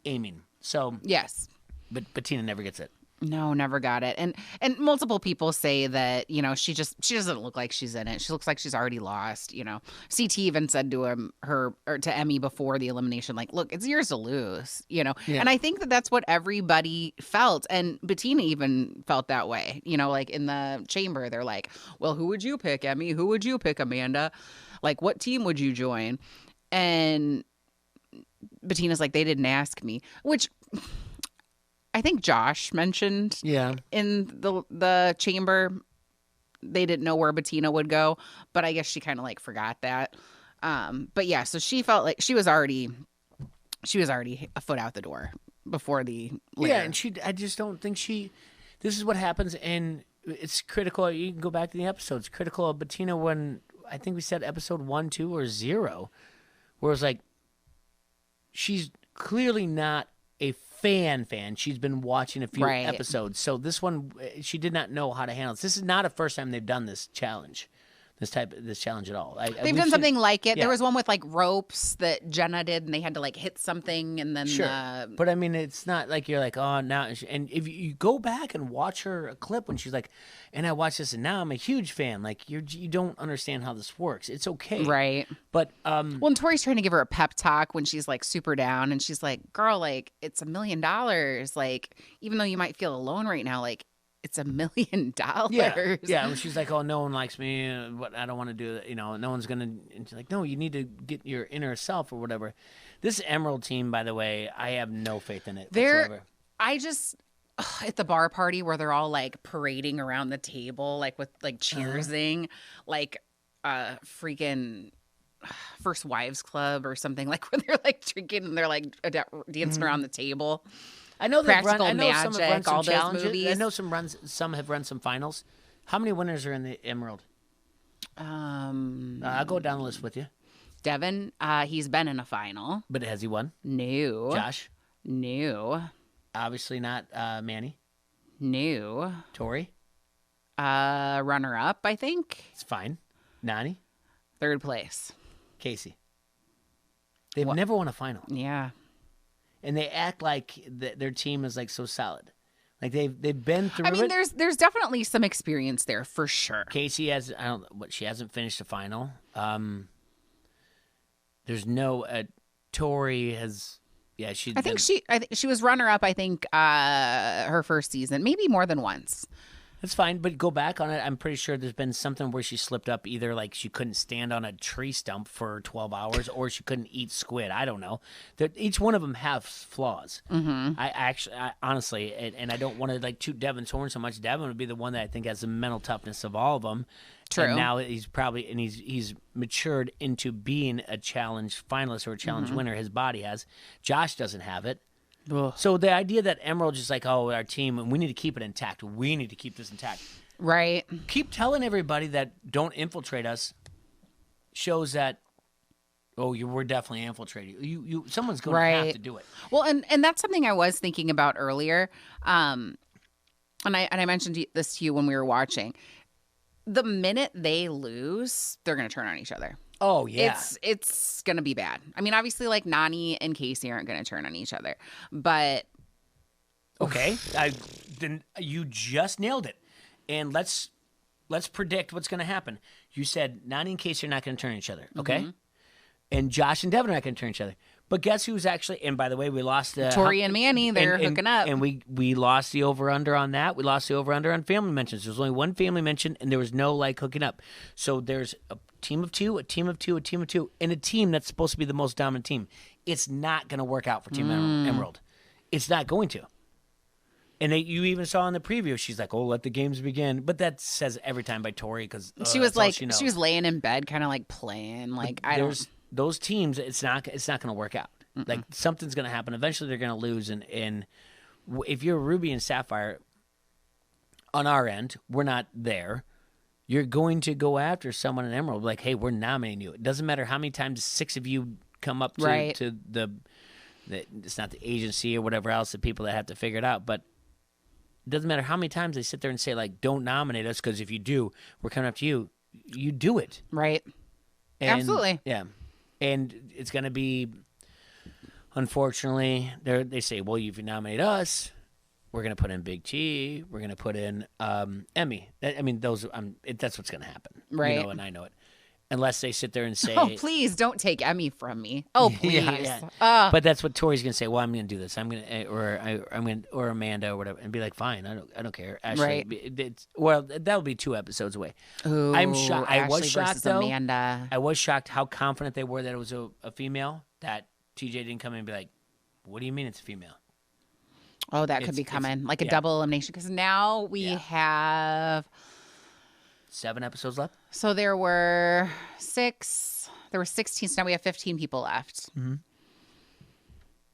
Speaker 2: aiming. So
Speaker 1: yes,
Speaker 2: but Bettina never gets it.
Speaker 1: No, never got it. And multiple people say that, she doesn't look like she's in it. She looks like she's already lost, CT even said to to Emmy before the elimination, like, look, it's yours to lose, Yeah. And I think that that's what everybody felt. And Bettina even felt that way, like in the chamber, they're like, well, who would you pick, Emmy? Who would you pick, Amanda? Like, what team would you join? And Bettina's like, they didn't ask me, which I think Josh mentioned in the chamber they didn't know where Bettina would go, but I guess she kind of like forgot that. But yeah, so she felt like she was already a foot out the door before the later.
Speaker 2: Yeah, and I just don't think this is what happens, and it's critical. You can go back to the episodes. Critical of Bettina when I think we said episode 1, 2, or 0, where it was like she's clearly not a fan. She's been watching a few episodes, so this one she did not know how to handle this. This is not the first time they've done this challenge at all.
Speaker 1: They've done something like it. Yeah. There was one with like ropes that Jenna did, and they had to like hit something, and then
Speaker 2: But I mean, it's not like you're like, oh, now. And if you go back and watch her clip when she's like, and I watched this, and now I'm a huge fan. Like you don't understand how this works. It's okay,
Speaker 1: right?
Speaker 2: But
Speaker 1: well, and Tori's trying to give her a pep talk when she's like super down, and she's like, "Girl, like it's $1 million. Like even though you might feel alone right now, like." It's $1 million.
Speaker 2: Yeah. And she's like, "Oh, no one likes me. What I don't want to do that. No one's gonna." And she's like, "No, you need to get your inner self or whatever." This Emerald team, by the way, I have no faith in it whatsoever.
Speaker 1: At the bar party where they're all like parading around the table, like with like cheersing, like freaking First Wives Club or something, like where they're like drinking and they're like dancing around the table.
Speaker 2: I know
Speaker 1: Practical Magic,
Speaker 2: some have run some
Speaker 1: all
Speaker 2: challenges.
Speaker 1: those movies.
Speaker 2: I know some have run some finals. How many winners are in the Emerald? I'll go down the list with you.
Speaker 1: Devin, he's been in a final.
Speaker 2: But has he won?
Speaker 1: No.
Speaker 2: Josh?
Speaker 1: No.
Speaker 2: Obviously not Manny?
Speaker 1: No.
Speaker 2: Tori?
Speaker 1: Runner-up, I think.
Speaker 2: It's fine. Nani?
Speaker 1: 3rd place.
Speaker 2: Casey? They've never won a final.
Speaker 1: Yeah.
Speaker 2: And they act like their team is like so solid, like they've been through.
Speaker 1: I mean, there's definitely some experience there for sure.
Speaker 2: Casey she hasn't finished a final. There's no Tori has. Yeah, I think
Speaker 1: she was runner up. I think her first season, maybe more than once.
Speaker 2: That's fine, but go back on it. I'm pretty sure there's been something where she slipped up, either like she couldn't stand on a tree stump for 12 hours or she couldn't eat squid. I don't know. Each one of them has flaws. Mm-hmm. I honestly, and I don't want to like toot Devin's horn so much. Devin would be the one that I think has the mental toughness of all of them.
Speaker 1: True.
Speaker 2: And now he's matured into being a challenge finalist or a challenge winner. His body has. Josh doesn't have it.
Speaker 1: Ugh.
Speaker 2: So the idea that Emerald's just like, oh, our team, and we need to keep it intact. We need to keep this intact.
Speaker 1: Right.
Speaker 2: Keep telling everybody that don't infiltrate us shows that, we're definitely infiltrating. Someone's going to have to do it.
Speaker 1: Well, and that's something I was thinking about earlier. And I mentioned this to you when we were watching. The minute they lose, they're going to turn on each other.
Speaker 2: Oh, yeah.
Speaker 1: It's going to be bad. I mean, obviously, like, Nani and Casey aren't going to turn on each other. But...
Speaker 2: Okay. Then you just nailed it. And let's predict what's going to happen. You said Nani and Casey are not going to turn on each other, okay? Mm-hmm. And Josh and Devin are not going to turn on each other. But guess who's actually... And by the way, we lost...
Speaker 1: Tori and Manny, they're hooking up.
Speaker 2: And we lost the over-under on that. We lost the over-under on family mentions. There was only one family mention, and there was no, like, hooking up. So there's a team of two, a team of two, a team of two, and a team that's supposed to be the most dominant team. It's not going to work out for Team Emerald. It's not going to. And you even saw in the preview, she's like, let the games begin. But that says every time by Tori, because
Speaker 1: she was like, she was laying in bed, kind of like playing. Like,
Speaker 2: those teams, it's not going to work out. Mm-mm. Like, something's going to happen. Eventually, they're going to lose. And if you're Ruby and Sapphire, on our end, we're not there. You're going to go after someone in Emerald, like, hey, we're nominating you. It doesn't matter how many times 6 of you come up to the it's not the agency or whatever else, the people that have to figure it out, but it doesn't matter how many times they sit there and say, like, don't nominate us, because if you do, we're coming up to you. You do it.
Speaker 1: Right.
Speaker 2: And,
Speaker 1: absolutely.
Speaker 2: Yeah. And it's going to be, unfortunately, they say, well, if you nominate us, we're going to put in Big T. We're going to put in Emmy. I mean, that's what's going to happen.
Speaker 1: Right.
Speaker 2: You know, and I know it. Unless they sit there and say,
Speaker 1: oh, please don't take Emmy from me. Oh, please.
Speaker 2: Yeah. But that's what Tori's going to say. Well, I'm going to do this. I'm going to, or Amanda or whatever, and be like, fine. I don't care. Ashley,
Speaker 1: right.
Speaker 2: That'll be 2 episodes away.
Speaker 1: Ooh,
Speaker 2: I'm shocked. I was shocked, though.
Speaker 1: Amanda.
Speaker 2: I was shocked how confident they were that it was a female, that TJ didn't come in and be like, what do you mean it's a female?
Speaker 1: Oh, that could be coming. Like a double elimination. Because now we have
Speaker 2: 7 episodes left.
Speaker 1: So there were 6. There were 16. So now we have 15 people left.
Speaker 2: Mm-hmm.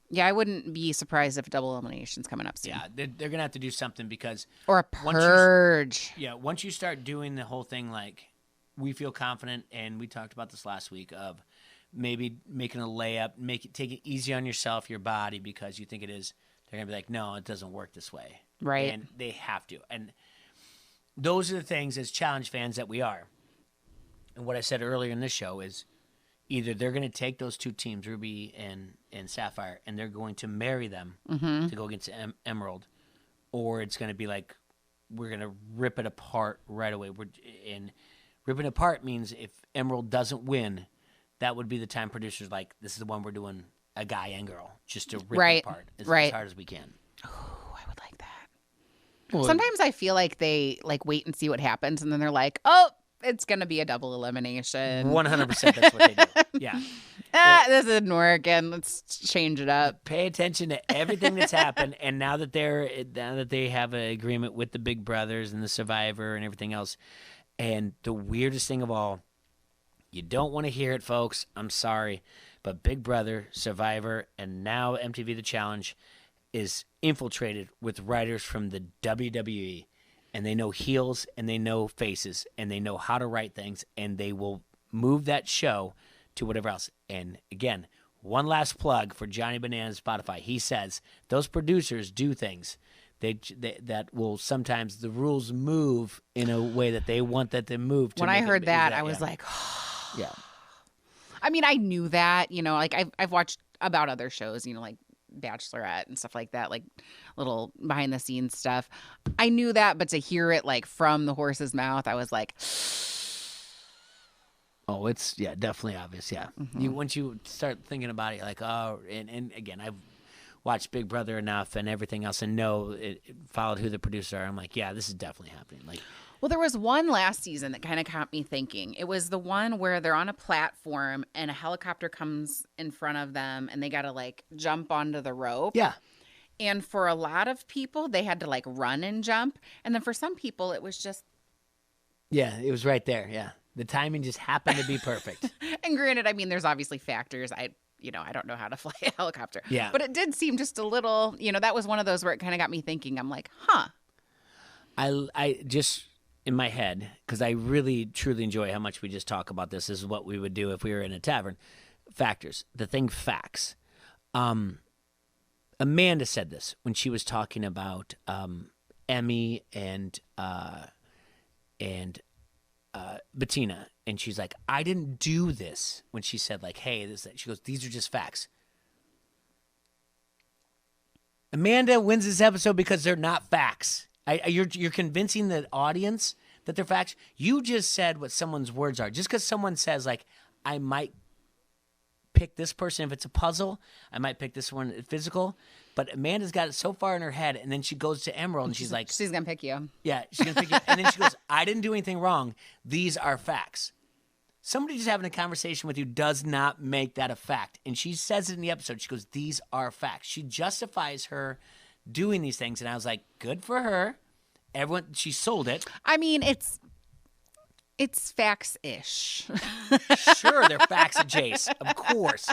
Speaker 1: Yeah, I wouldn't be surprised if double elimination's coming up soon.
Speaker 2: Yeah, they're going to have to do something because...
Speaker 1: Or a purge.
Speaker 2: Once you start doing the whole thing like we feel confident, and we talked about this last week, of maybe making a layup, take it easy on yourself, your body, because you think it is, they're going to be like, no, it doesn't work this way.
Speaker 1: Right.
Speaker 2: And they have to. And those are the things as challenge fans that we are. And what I said earlier in this show is either they're going to take those 2 teams, Ruby and Sapphire, and they're going to marry them to go against Emerald, or it's going to be like we're going to rip it apart right away. And ripping apart means if Emerald doesn't win, that would be the time producers like, this is the one we're doing a guy and girl, just to rip it apart as hard as we can.
Speaker 1: Oh, I would like that. Well, sometimes I feel like they like wait and see what happens, and then they're like, oh, it's going to be a double elimination.
Speaker 2: 100% that's what they do. Yeah.
Speaker 1: This didn't work, and let's change it up.
Speaker 2: Pay attention to everything that's happened, and now that they have an agreement with the Big Brothers and the Survivor and everything else, and the weirdest thing of all, you don't want to hear it, folks. I'm sorry, but Big Brother, Survivor, and now MTV The Challenge is infiltrated with writers from the WWE. And they know heels, and they know faces, and they know how to write things, and they will move that show to whatever else. And again, one last plug for Johnny Bananas Spotify. He says those producers do things that will sometimes the rules move in a way that they want that to move.
Speaker 1: When I heard that, I was like,
Speaker 2: yeah.
Speaker 1: I mean, I knew that, like I've watched about other shows, like Bachelorette and stuff like that, like little behind the scenes stuff. I knew that, but to hear it like from the horse's mouth, I was like,
Speaker 2: oh, it's definitely obvious. Yeah. Mm-hmm. Once you start thinking about it, you're like, oh, and again, I've watched Big Brother enough and everything else and know it followed who the producers are. I'm like, yeah, this is definitely happening. Like,
Speaker 1: well, there was one last season that kind of got me thinking. It was the one where they're on a platform and a helicopter comes in front of them and they got to like jump onto the rope.
Speaker 2: Yeah.
Speaker 1: And for a lot of people, they had to like run and jump. And then for some people, it was just.
Speaker 2: Yeah, it was right there. Yeah. The timing just happened to be perfect.
Speaker 1: And granted, I mean, there's obviously factors. I don't know how to fly a helicopter.
Speaker 2: Yeah.
Speaker 1: But it did seem just a little, that was one of those where it kind of got me thinking. I'm like, huh.
Speaker 2: I just, in my head, because I really, truly enjoy how much we just talk about this. This is what we would do if we were in a tavern. Factors. The thing facts. Amanda said this when she was talking about Emmy and Bettina, and she's like, I didn't do this. When she said like, hey, she goes, these are just facts. Amanda wins this episode because they're not facts. You're convincing the audience that they're facts. You just said what someone's words are. Just because someone says like, I might pick this person if it's a puzzle, I might pick this one physical, but Amanda's got it so far in her head, and then she goes to Emerald and she's like,
Speaker 1: she's gonna pick you.
Speaker 2: Yeah, she's gonna pick you, and then she goes, I didn't do anything wrong. These are facts. Somebody just having a conversation with you does not make that a fact. And she says it in the episode. She goes, these are facts. She justifies her doing these things, and I was like, good for her. Everyone, she sold it.
Speaker 1: I mean, it's facts-ish.
Speaker 2: Sure, they're facts, Jace, of course.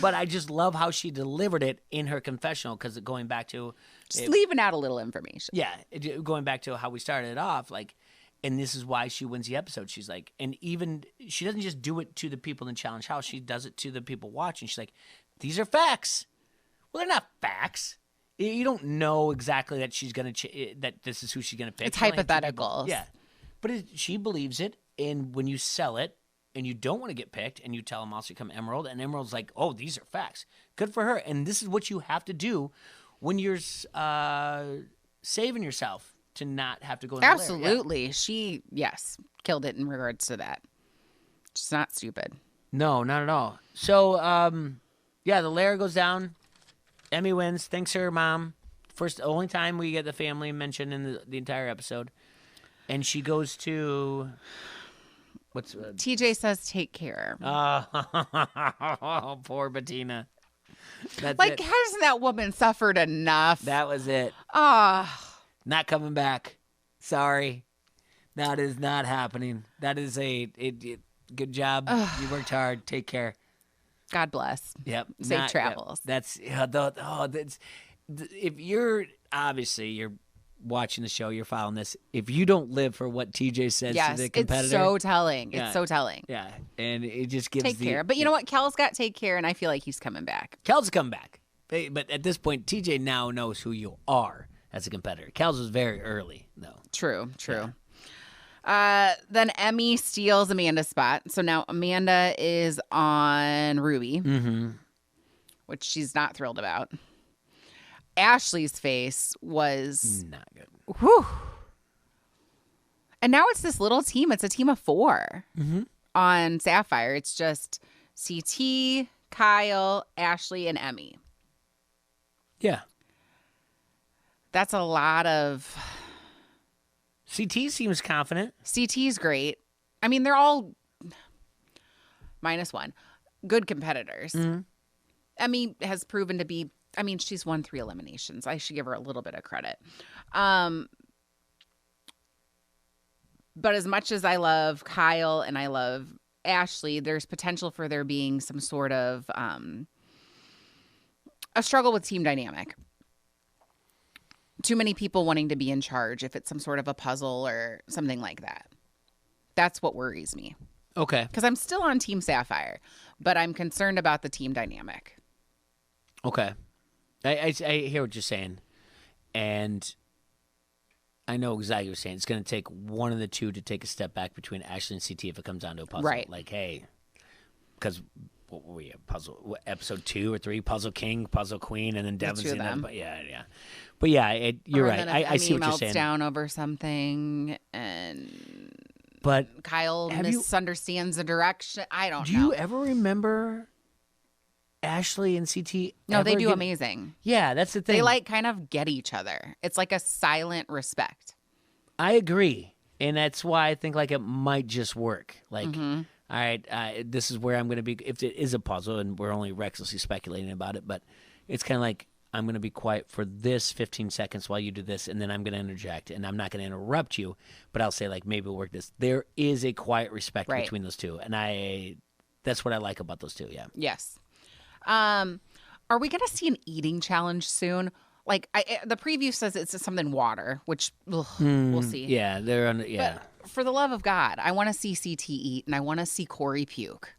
Speaker 2: But I just love how she delivered it in her confessional, because going back to
Speaker 1: just leaving out a little information.
Speaker 2: Yeah, going back to how we started it off, like, and this is why she wins the episode. She's like, and even she doesn't just do it to the people in Challenge House. She does it to the people watching. She's like, these are facts. Well, they're not facts. You don't know exactly that she's gonna that this is who she's gonna pick.
Speaker 1: It's hypothetical.
Speaker 2: Yeah, but she believes it, and when you sell it, and you don't want to get picked, and you tell them also come Emerald, and Emerald's like, oh, these are facts. Good for her. And this is what you have to do when you're saving yourself to not have to go in the lair.
Speaker 1: Absolutely. Yeah. She, killed it in regards to that. She's not stupid.
Speaker 2: No, not at all. So, the lair goes down. Emmy wins. Thanks her mom. Only time we get the family mentioned in the entire episode. And she goes to...
Speaker 1: TJ says take care.
Speaker 2: Oh, poor Bettina. That's
Speaker 1: Like,
Speaker 2: it.
Speaker 1: hasn't that woman suffered enough?
Speaker 2: That was it.
Speaker 1: Not
Speaker 2: coming back. Sorry. That is not happening. That is good job. You worked hard. Take care.
Speaker 1: God bless.
Speaker 2: Yep.
Speaker 1: Safe travels.
Speaker 2: Yep. That's if you're watching the show, you're following this. If you don't live for what TJ says to the competitor,
Speaker 1: it's so telling. It's so telling.
Speaker 2: Yeah, and it just gives
Speaker 1: take care. But you know what? Kel's got take care, and I feel like he's coming back.
Speaker 2: Kel's coming back. But at this point, TJ now knows who you are as a competitor. Kel's was very early, though.
Speaker 1: True. Then Emmy steals Amanda's spot. So now Amanda is on Ruby, which she's not thrilled about. Ashley's face was
Speaker 2: not good.
Speaker 1: Whew. And now it's this little team. It's a team of 4 on Sapphire. It's just CT, Kyle, Ashley, and Emmy.
Speaker 2: Yeah.
Speaker 1: That's a lot of...
Speaker 2: CT seems confident.
Speaker 1: CT's great. I mean, they're all -1 good competitors. Emmy has proven to be... I mean, she's won 3 eliminations. I should give her a little bit of credit. But as much as I love Kyle and I love Ashley, there's potential for there being some sort of a struggle with team dynamic. Too many people wanting to be in charge if it's some sort of a puzzle or something like that. That's what worries me.
Speaker 2: Okay.
Speaker 1: Because I'm still on Team Sapphire, but I'm concerned about the team dynamic.
Speaker 2: Okay. I hear what you're saying. And I know exactly what you're saying. It's going to take one of the two to take a step back between Ashley and CT if it comes down to a puzzle.
Speaker 1: Right.
Speaker 2: Like, hey, because what were we, puzzle, episode 2 or 3, Puzzle King, Puzzle Queen, and then Devin's in them. But yeah. But yeah, you're right. I see what you're saying.
Speaker 1: Melts down over something, and
Speaker 2: but
Speaker 1: Kyle misunderstands the direction. I don't know.
Speaker 2: Do you ever remember Ashley and CT?
Speaker 1: No, they do amazing.
Speaker 2: Yeah, that's the thing.
Speaker 1: They kind of get each other. It's like a silent respect.
Speaker 2: I agree, and that's why I think it might just work. All right, this is where I'm going to be. If it is a puzzle, and we're only recklessly speculating about it, but it's kind of like, I'm going to be quiet for this 15 seconds while you do this, and then I'm going to interject, and I'm not going to interrupt you, but I'll say, maybe we'll work this. There is a quiet respect between those two, and that's what I like about those two, yeah.
Speaker 1: Yes. Are we going to see an eating challenge soon? The preview says it's something water, which we'll see.
Speaker 2: Yeah, they're on. Yeah.
Speaker 1: But for the love of God, I want to see CT eat, and I want to see Corey puke.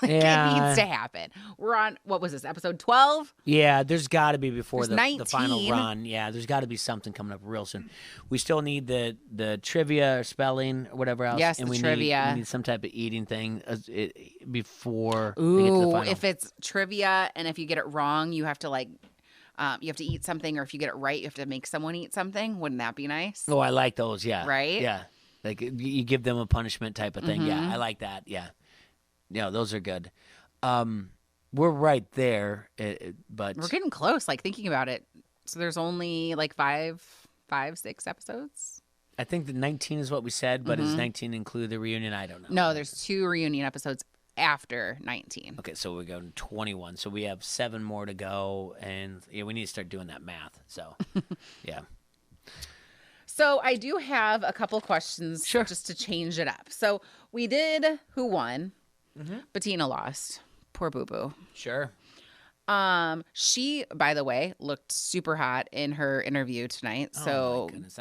Speaker 1: It needs to happen. We're on, what was this, episode 12?
Speaker 2: Yeah, there's got to be before the
Speaker 1: 19.
Speaker 2: final run. Yeah, there's got to be something coming up real soon. We still need the trivia or spelling or whatever else.
Speaker 1: Yes,
Speaker 2: and
Speaker 1: the
Speaker 2: we
Speaker 1: trivia.
Speaker 2: Need some type of eating thing before
Speaker 1: Ooh,
Speaker 2: we get to the final.
Speaker 1: If it's trivia and if you get it wrong, you have to you have to eat something, or if you get it right, you have to make someone eat something. Wouldn't that be nice?
Speaker 2: Oh, I like those, yeah.
Speaker 1: Right?
Speaker 2: Yeah. You give them a punishment type of thing. Yeah, I like that, yeah. Yeah, those are good. We're right there, but
Speaker 1: we're getting close. Thinking about it, so there's only 6 episodes.
Speaker 2: I think the 19 is what we said, but does 19 include the reunion? I don't know.
Speaker 1: No, there's 2 reunion episodes after 19.
Speaker 2: Okay, so we're going 21. So we have 7 more to go, and we need to start doing that math. So, yeah.
Speaker 1: So I do have a couple questions, just to change it up. So we did who won. Bettina lost. Poor Boo Boo.
Speaker 2: Sure.
Speaker 1: She, by the way, looked super hot in her interview tonight. So,
Speaker 2: oh my goodness,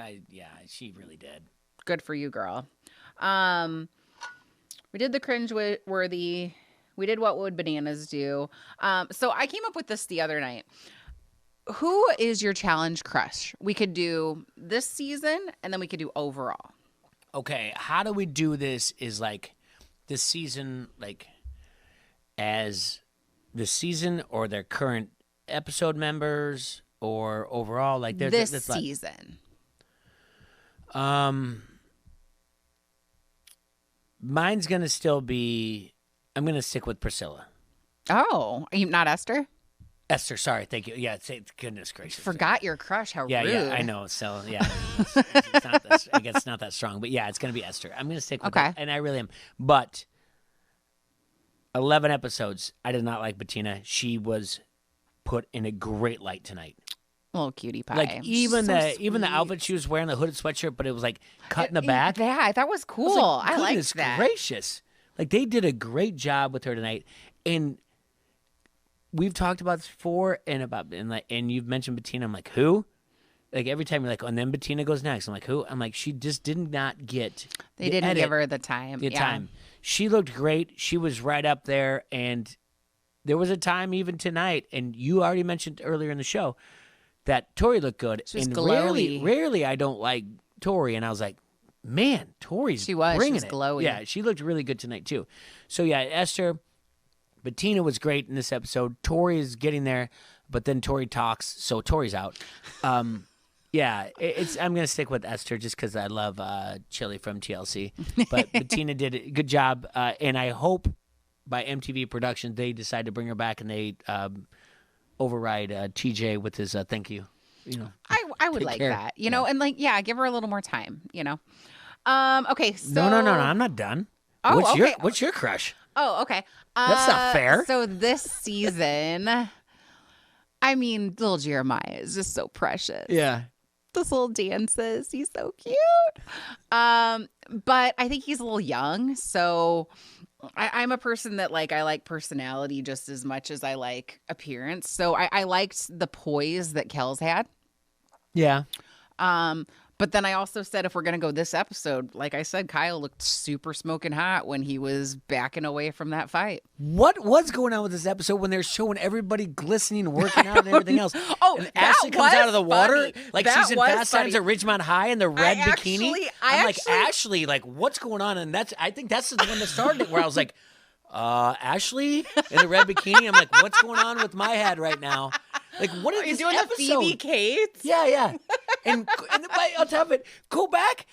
Speaker 2: she really did.
Speaker 1: Good for you, girl. We did the cringe worthy. We did what would bananas do. So I came up with this the other night. Who is your challenge crush? We could do this season, and then we could do overall.
Speaker 2: Okay, how do we do this? Is this season, as the season, or their current episode members, or overall,
Speaker 1: this season.
Speaker 2: Mine's gonna still be. I'm gonna stick with Priscilla.
Speaker 1: Oh, are you not Esther?
Speaker 2: Esther, sorry, thank you. Yeah, goodness gracious.
Speaker 1: Forgot your crush. How rude.
Speaker 2: Yeah, I know. So yeah, it's not that, I guess it's not that strong, but yeah, it's gonna be Esther. I'm gonna stick with it, and I really am. But 11 episodes. I did not like Bettina. She was put in a great light tonight.
Speaker 1: Little cutie pie.
Speaker 2: Like even the outfit she was wearing, the hooded sweatshirt, but it was like cut in the back.
Speaker 1: Yeah, that was cool. I liked that.
Speaker 2: Gracious. Like they did a great job with her tonight. And we've talked about this before and you've mentioned Bettina. I'm like, who? Like every time you're like, oh, and then Bettina goes next. I'm like, who? I'm like, she just did not get
Speaker 1: They didn't give her the time.
Speaker 2: Time. She looked great. She was right up there. And there was a time even tonight, and you already mentioned earlier in the show, that Tori looked good.
Speaker 1: She was
Speaker 2: and
Speaker 1: glowy.
Speaker 2: Rarely I don't like Tori. And I was like, man, Tori's bringing it.
Speaker 1: Glowy.
Speaker 2: Yeah, she looked really good tonight too. So yeah, Esther, Bettina was great in this episode. Tori is getting there, but then Tori talks, so Tori's out. Yeah, I'm gonna stick with Esther just because I love Chili from TLC. But Bettina did a good job, and I hope by MTV Productions they decide to bring her back and they override TJ with his thank you. You know,
Speaker 1: I would like that. You know, and like give her a little more time. You know. Okay. So
Speaker 2: no, I'm not done.
Speaker 1: Oh, okay.
Speaker 2: What's your crush?
Speaker 1: Oh, okay.
Speaker 2: That's not fair.
Speaker 1: So this season, I mean, little Jeremiah is just so precious.
Speaker 2: Yeah.
Speaker 1: Those little dances, he's so cute. But I think he's a little young, so I'm a person that I like personality just as much as I like appearance. So I liked the poise that Kel's had.
Speaker 2: Yeah.
Speaker 1: But then I also said, if we're going to go this episode, like I said, Kyle looked super smoking hot when he was backing away from that fight.
Speaker 2: What was going on with this episode when they're showing everybody glistening and working out and everything else?
Speaker 1: Oh,
Speaker 2: and Ashley comes out of the water like
Speaker 1: that
Speaker 2: she's in Fast Times at Ridgemont High in the red bikini. I'm like, Ashley, like, what's going on? And I think that's the one that started it, where I was like, Ashley in the red bikini. I'm like, what's going on with my head right now? Like, what is
Speaker 1: you
Speaker 2: this
Speaker 1: doing
Speaker 2: episode?
Speaker 1: The Phoebe Cates?
Speaker 2: Yeah. And on top of it, go back.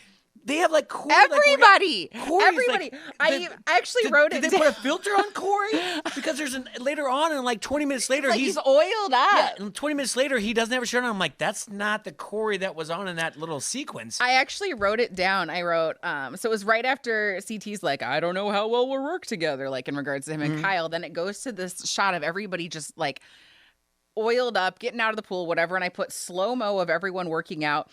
Speaker 2: They have like Corey.
Speaker 1: Everybody.
Speaker 2: Like,
Speaker 1: I actually wrote it.
Speaker 2: Did they put a filter on Corey? Because there's later on, and like 20 minutes later,
Speaker 1: he's oiled up.
Speaker 2: Yeah, and 20 minutes later, he doesn't have a shirt on. I'm like, that's not the Corey that was on in that little sequence.
Speaker 1: I actually wrote it down. I wrote, so it was right after CT's like, I don't know how well we'll work together, like in regards to him and Kyle. Then it goes to this shot of everybody just like oiled up, getting out of the pool, whatever. And I put slow-mo of everyone working out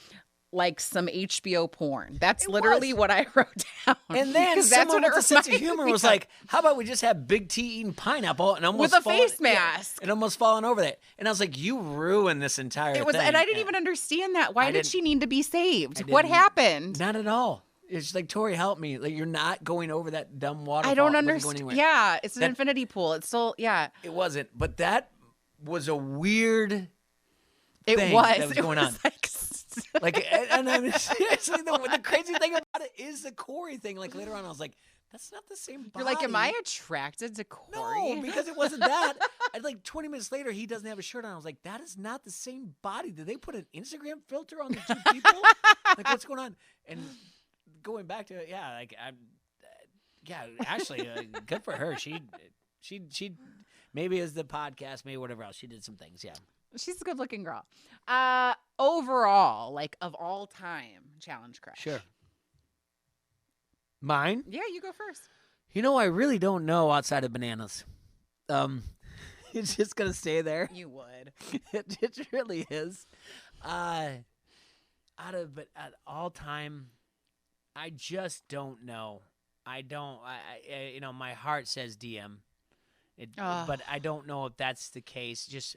Speaker 1: like some HBO porn. That's literally what I wrote down.
Speaker 2: And then someone with a sense of humor was like, how about we just have Big T eating pineapple and almost
Speaker 1: with a face mask.
Speaker 2: And almost falling over that. And I was like, you ruined this entire thing.
Speaker 1: And I didn't even understand that. Why did she need to be saved? What happened?
Speaker 2: Not at all. It's like, Tori, help me. Like, you're not going over that dumb waterfall.
Speaker 1: I don't understand. Yeah, it's an infinity pool. It's still, yeah.
Speaker 2: It wasn't. But that was a weird thing
Speaker 1: that was
Speaker 2: going on. Like, and I mean, seriously, the crazy thing about it is the Corey thing. Like, later on, I was like, that's not the same body.
Speaker 1: You're like, am I attracted to Corey?
Speaker 2: No, because it wasn't that. Like, 20 minutes later, he doesn't have a shirt on. I was like, that is not the same body. Did they put an Instagram filter on the two people? Like, what's going on? And going back to it, Ashley, good for her. She maybe as the podcast, maybe whatever else, she did some things, yeah.
Speaker 1: She's a good-looking girl. Overall, like, of all time, challenge crush.
Speaker 2: Sure. Mine?
Speaker 1: Yeah, you go first.
Speaker 2: You know, I really don't know outside of bananas. It's just going to stay there.
Speaker 1: You would.
Speaker 2: It really is. At all time, I just don't know. I don't, my heart says DM. But I don't know if that's the case. Just,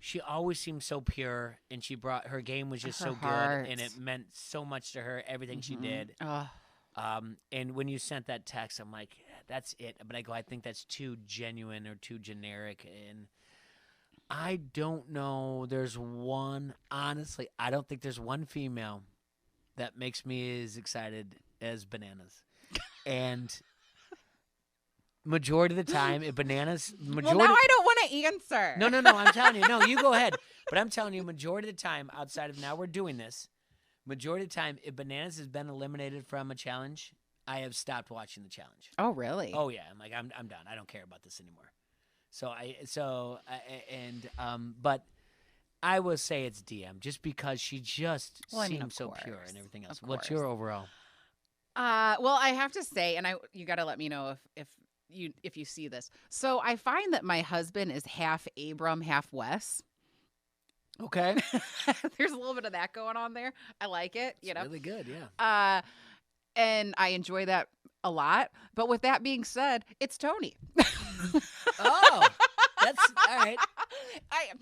Speaker 2: she always seemed so pure, and her game was just so good, and it meant so much to her, everything she did. And when you sent that text, I'm like, that's it. But I think that's too genuine or too generic. And I don't know. Honestly, I don't think there's one female that makes me as excited as bananas. And majority of the time, if bananas...
Speaker 1: Well, now I don't want to answer.
Speaker 2: No, I'm telling you. No, you go ahead. But I'm telling you, majority of the time, outside of now we're doing this, majority of the time, if bananas has been eliminated from a challenge, I have stopped watching the challenge.
Speaker 1: Oh, really?
Speaker 2: Oh, yeah. I'm like, I'm done. I don't care about this anymore. But I will say it's DM just because she just seems so pure and everything else. What's your overall?
Speaker 1: Well, I have to say, and you got to let me know if if you see this. So I find that my husband is half Abram, half Wes.
Speaker 2: Okay.
Speaker 1: There's a little bit of that going on there. I like it.
Speaker 2: It's really good, yeah.
Speaker 1: And I enjoy that a lot. But with that being said, it's Tony.
Speaker 2: Oh, that's all right.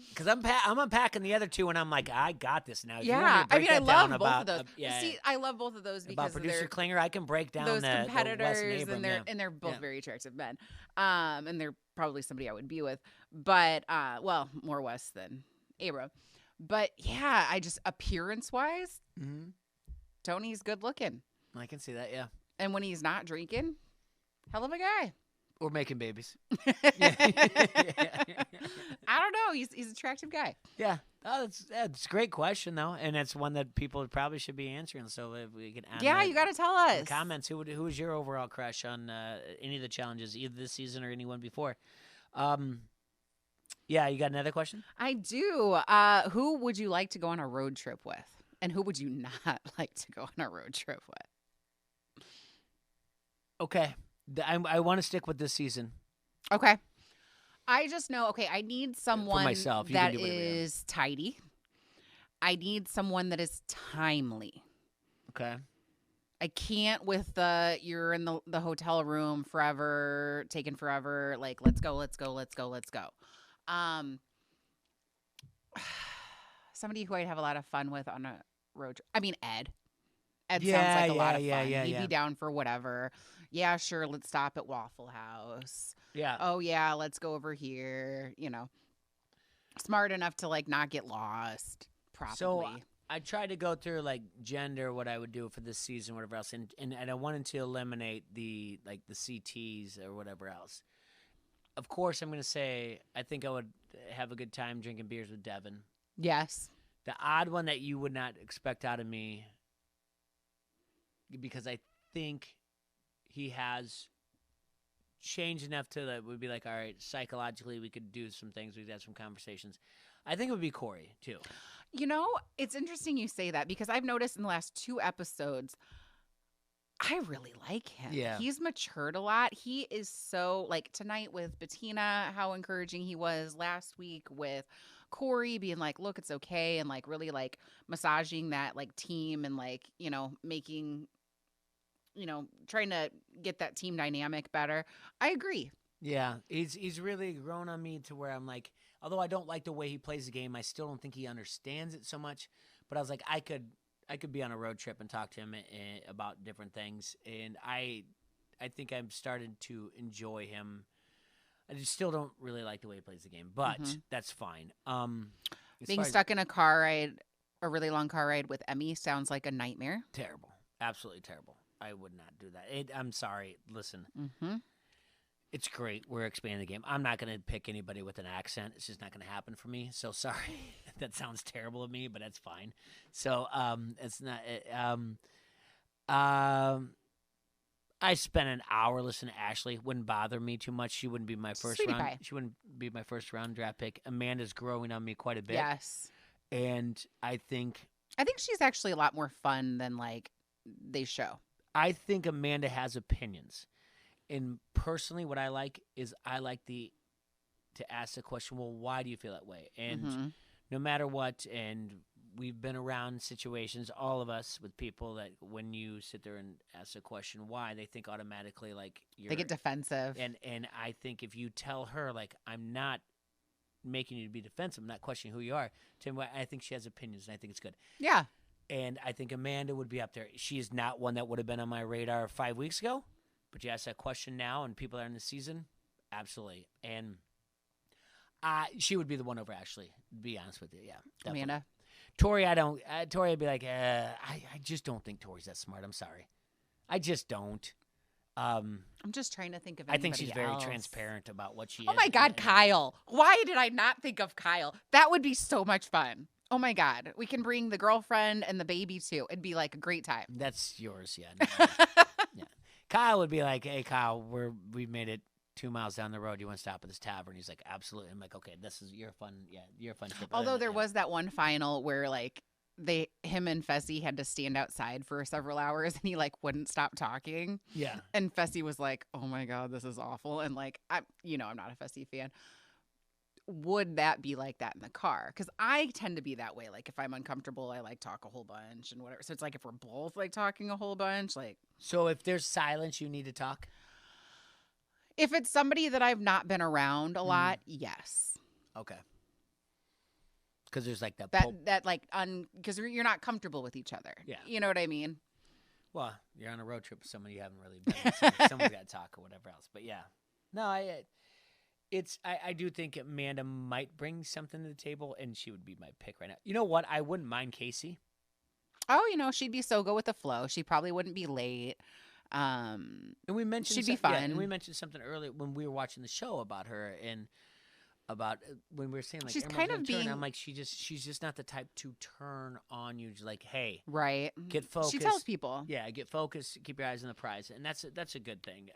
Speaker 2: Because I'm unpacking the other two, and I'm like, I got this now.
Speaker 1: Yeah, I mean, I love both of those.
Speaker 2: Yeah,
Speaker 1: see, I love both of those because
Speaker 2: about producer Klinger, I can break down
Speaker 1: those
Speaker 2: the
Speaker 1: competitors,
Speaker 2: Wes and Abram,
Speaker 1: and they're both very attractive men. And they're probably somebody I would be with, but well, more Wes than Abram. But yeah, I just appearance wise, Tony's good looking.
Speaker 2: I can see that, yeah.
Speaker 1: And when he's not drinking, hell of a guy.
Speaker 2: Or making babies.
Speaker 1: I don't know. He's an attractive guy.
Speaker 2: Yeah. Oh, that's a great question, though. And it's one that people probably should be answering. So if we can add
Speaker 1: you got to tell us.
Speaker 2: In the comments, who was your overall crush on any of the challenges, either this season or anyone before? Yeah, you got another question?
Speaker 1: I do. Who would you like to go on a road trip with? And who would you not like to go on a road trip with?
Speaker 2: Okay. I want to stick with this season.
Speaker 1: Okay. I just know, I need someone that is tidy. I need someone that is timely.
Speaker 2: Okay.
Speaker 1: I can't with you're in the hotel room forever, taking forever. Like, let's go. Somebody who I'd have a lot of fun with on a road trip. I mean, Ed. Ed sounds like a lot of fun. He'd be down for whatever. Yeah, sure. Let's stop at Waffle House.
Speaker 2: Yeah.
Speaker 1: Oh, yeah. Let's go over here. Smart enough to like not get lost. Probably.
Speaker 2: So I tried to go through like gender, what I would do for this season, whatever else, and I wanted to eliminate the CTs or whatever else. Of course, I'm going to say I think I would have a good time drinking beers with Devin.
Speaker 1: Yes.
Speaker 2: The odd one that you would not expect out of me, because I think he has changed enough to that would be like, all right, psychologically we could do some things, we could have some conversations. I think it would be Corey too.
Speaker 1: It's interesting you say that because I've noticed in the last 2 episodes, I really like him.
Speaker 2: Yeah.
Speaker 1: He's matured a lot. He is so, like, tonight with Bettina, how encouraging he was. Last week with Corey being like, look, it's okay. And, like, really, like, massaging that, like, team and, like, making, trying to get that team dynamic better. I agree.
Speaker 2: Yeah. He's really grown on me to where I'm like, although I don't like the way he plays the game, I still don't think he understands it so much. But I was like, I could be on a road trip and talk to him about different things, and I think I'm starting to enjoy him. I just still don't really like the way he plays the game, but that's fine.
Speaker 1: Being stuck in a really long car ride with Emmy sounds like a nightmare.
Speaker 2: Terrible, absolutely terrible. I would not do that. I'm sorry. Listen, it's great. We're expanding the game. I'm not going to pick anybody with an accent. It's just not going to happen for me. So sorry. That sounds terrible of me, but that's fine. So it's not. I spent an hour listening to Ashley. Wouldn't bother me too much. She wouldn't be my first round.
Speaker 1: Pie.
Speaker 2: She wouldn't be my first round draft pick. Amanda's growing on me quite a bit.
Speaker 1: Yes,
Speaker 2: and I think
Speaker 1: she's actually a lot more fun than like they show.
Speaker 2: I think Amanda has opinions. And personally, what I like is to ask the question, well, why do you feel that way? And no matter what, and we've been around situations, all of us, with people that when you sit there and ask the question why, they think automatically like
Speaker 1: they get defensive.
Speaker 2: And I think if you tell her, like, I'm not making you to be defensive, I'm not questioning who you are, Tim, I think she has opinions, and I think it's good.
Speaker 1: Yeah.
Speaker 2: And I think Amanda would be up there. She is not one that would have been on my radar 5 weeks ago. But you ask that question now, and people are in the season, absolutely. And she would be the one over Ashley, to be honest with you. Yeah, definitely.
Speaker 1: Amanda?
Speaker 2: Tori, Tori would be like, I just don't think Tori's that smart. I'm sorry. I just don't.
Speaker 1: I'm just trying to think of anybody
Speaker 2: I think she's very
Speaker 1: else.
Speaker 2: transparent about what she is.
Speaker 1: Oh, my God, Kyle. Why did I not think of Kyle? That would be so much fun. Oh, my God. We can bring the girlfriend and the baby, too. It'd be like a great time.
Speaker 2: That's yours, yeah. Yeah. Kyle would be like, hey, Kyle, we've made it 2 miles down the road. You want to stop at this tavern? He's like, absolutely. I'm like, okay, you're a fun trip.
Speaker 1: Although there was that one final where, like, him and Fessy had to stand outside for several hours, and he like wouldn't stop talking.
Speaker 2: Yeah.
Speaker 1: And Fessy was like, "Oh my God, this is awful." And like, I'm not a Fessy fan. Would that be like that in the car? Because I tend to be that way. Like if I'm uncomfortable, I like talk a whole bunch and whatever. So it's like if we're both like talking a whole bunch, like.
Speaker 2: So if there's silence, you need to talk?
Speaker 1: If it's somebody that I've not been around a lot, yes.
Speaker 2: Okay. Because there's like that
Speaker 1: because you're not comfortable with each other.
Speaker 2: Yeah.
Speaker 1: You know what I mean?
Speaker 2: Well, you're on a road trip with somebody you haven't really been with. So someone's got to talk or whatever else. But yeah. No, I do think Amanda might bring something to the table, and she would be my pick right now. You know what? I wouldn't mind Casey.
Speaker 1: Oh, she'd be so go with the flow. She probably wouldn't be late.
Speaker 2: And we mentioned
Speaker 1: she'd be fun.
Speaker 2: Yeah, and we mentioned something earlier when we were watching the show about her and about when we were saying like
Speaker 1: she's kind of being.
Speaker 2: I'm like she's just not the type to turn on you. Just like, hey,
Speaker 1: right,
Speaker 2: get focused.
Speaker 1: She tells people,
Speaker 2: yeah, get focused, keep your eyes on the prize, and that's a good thing.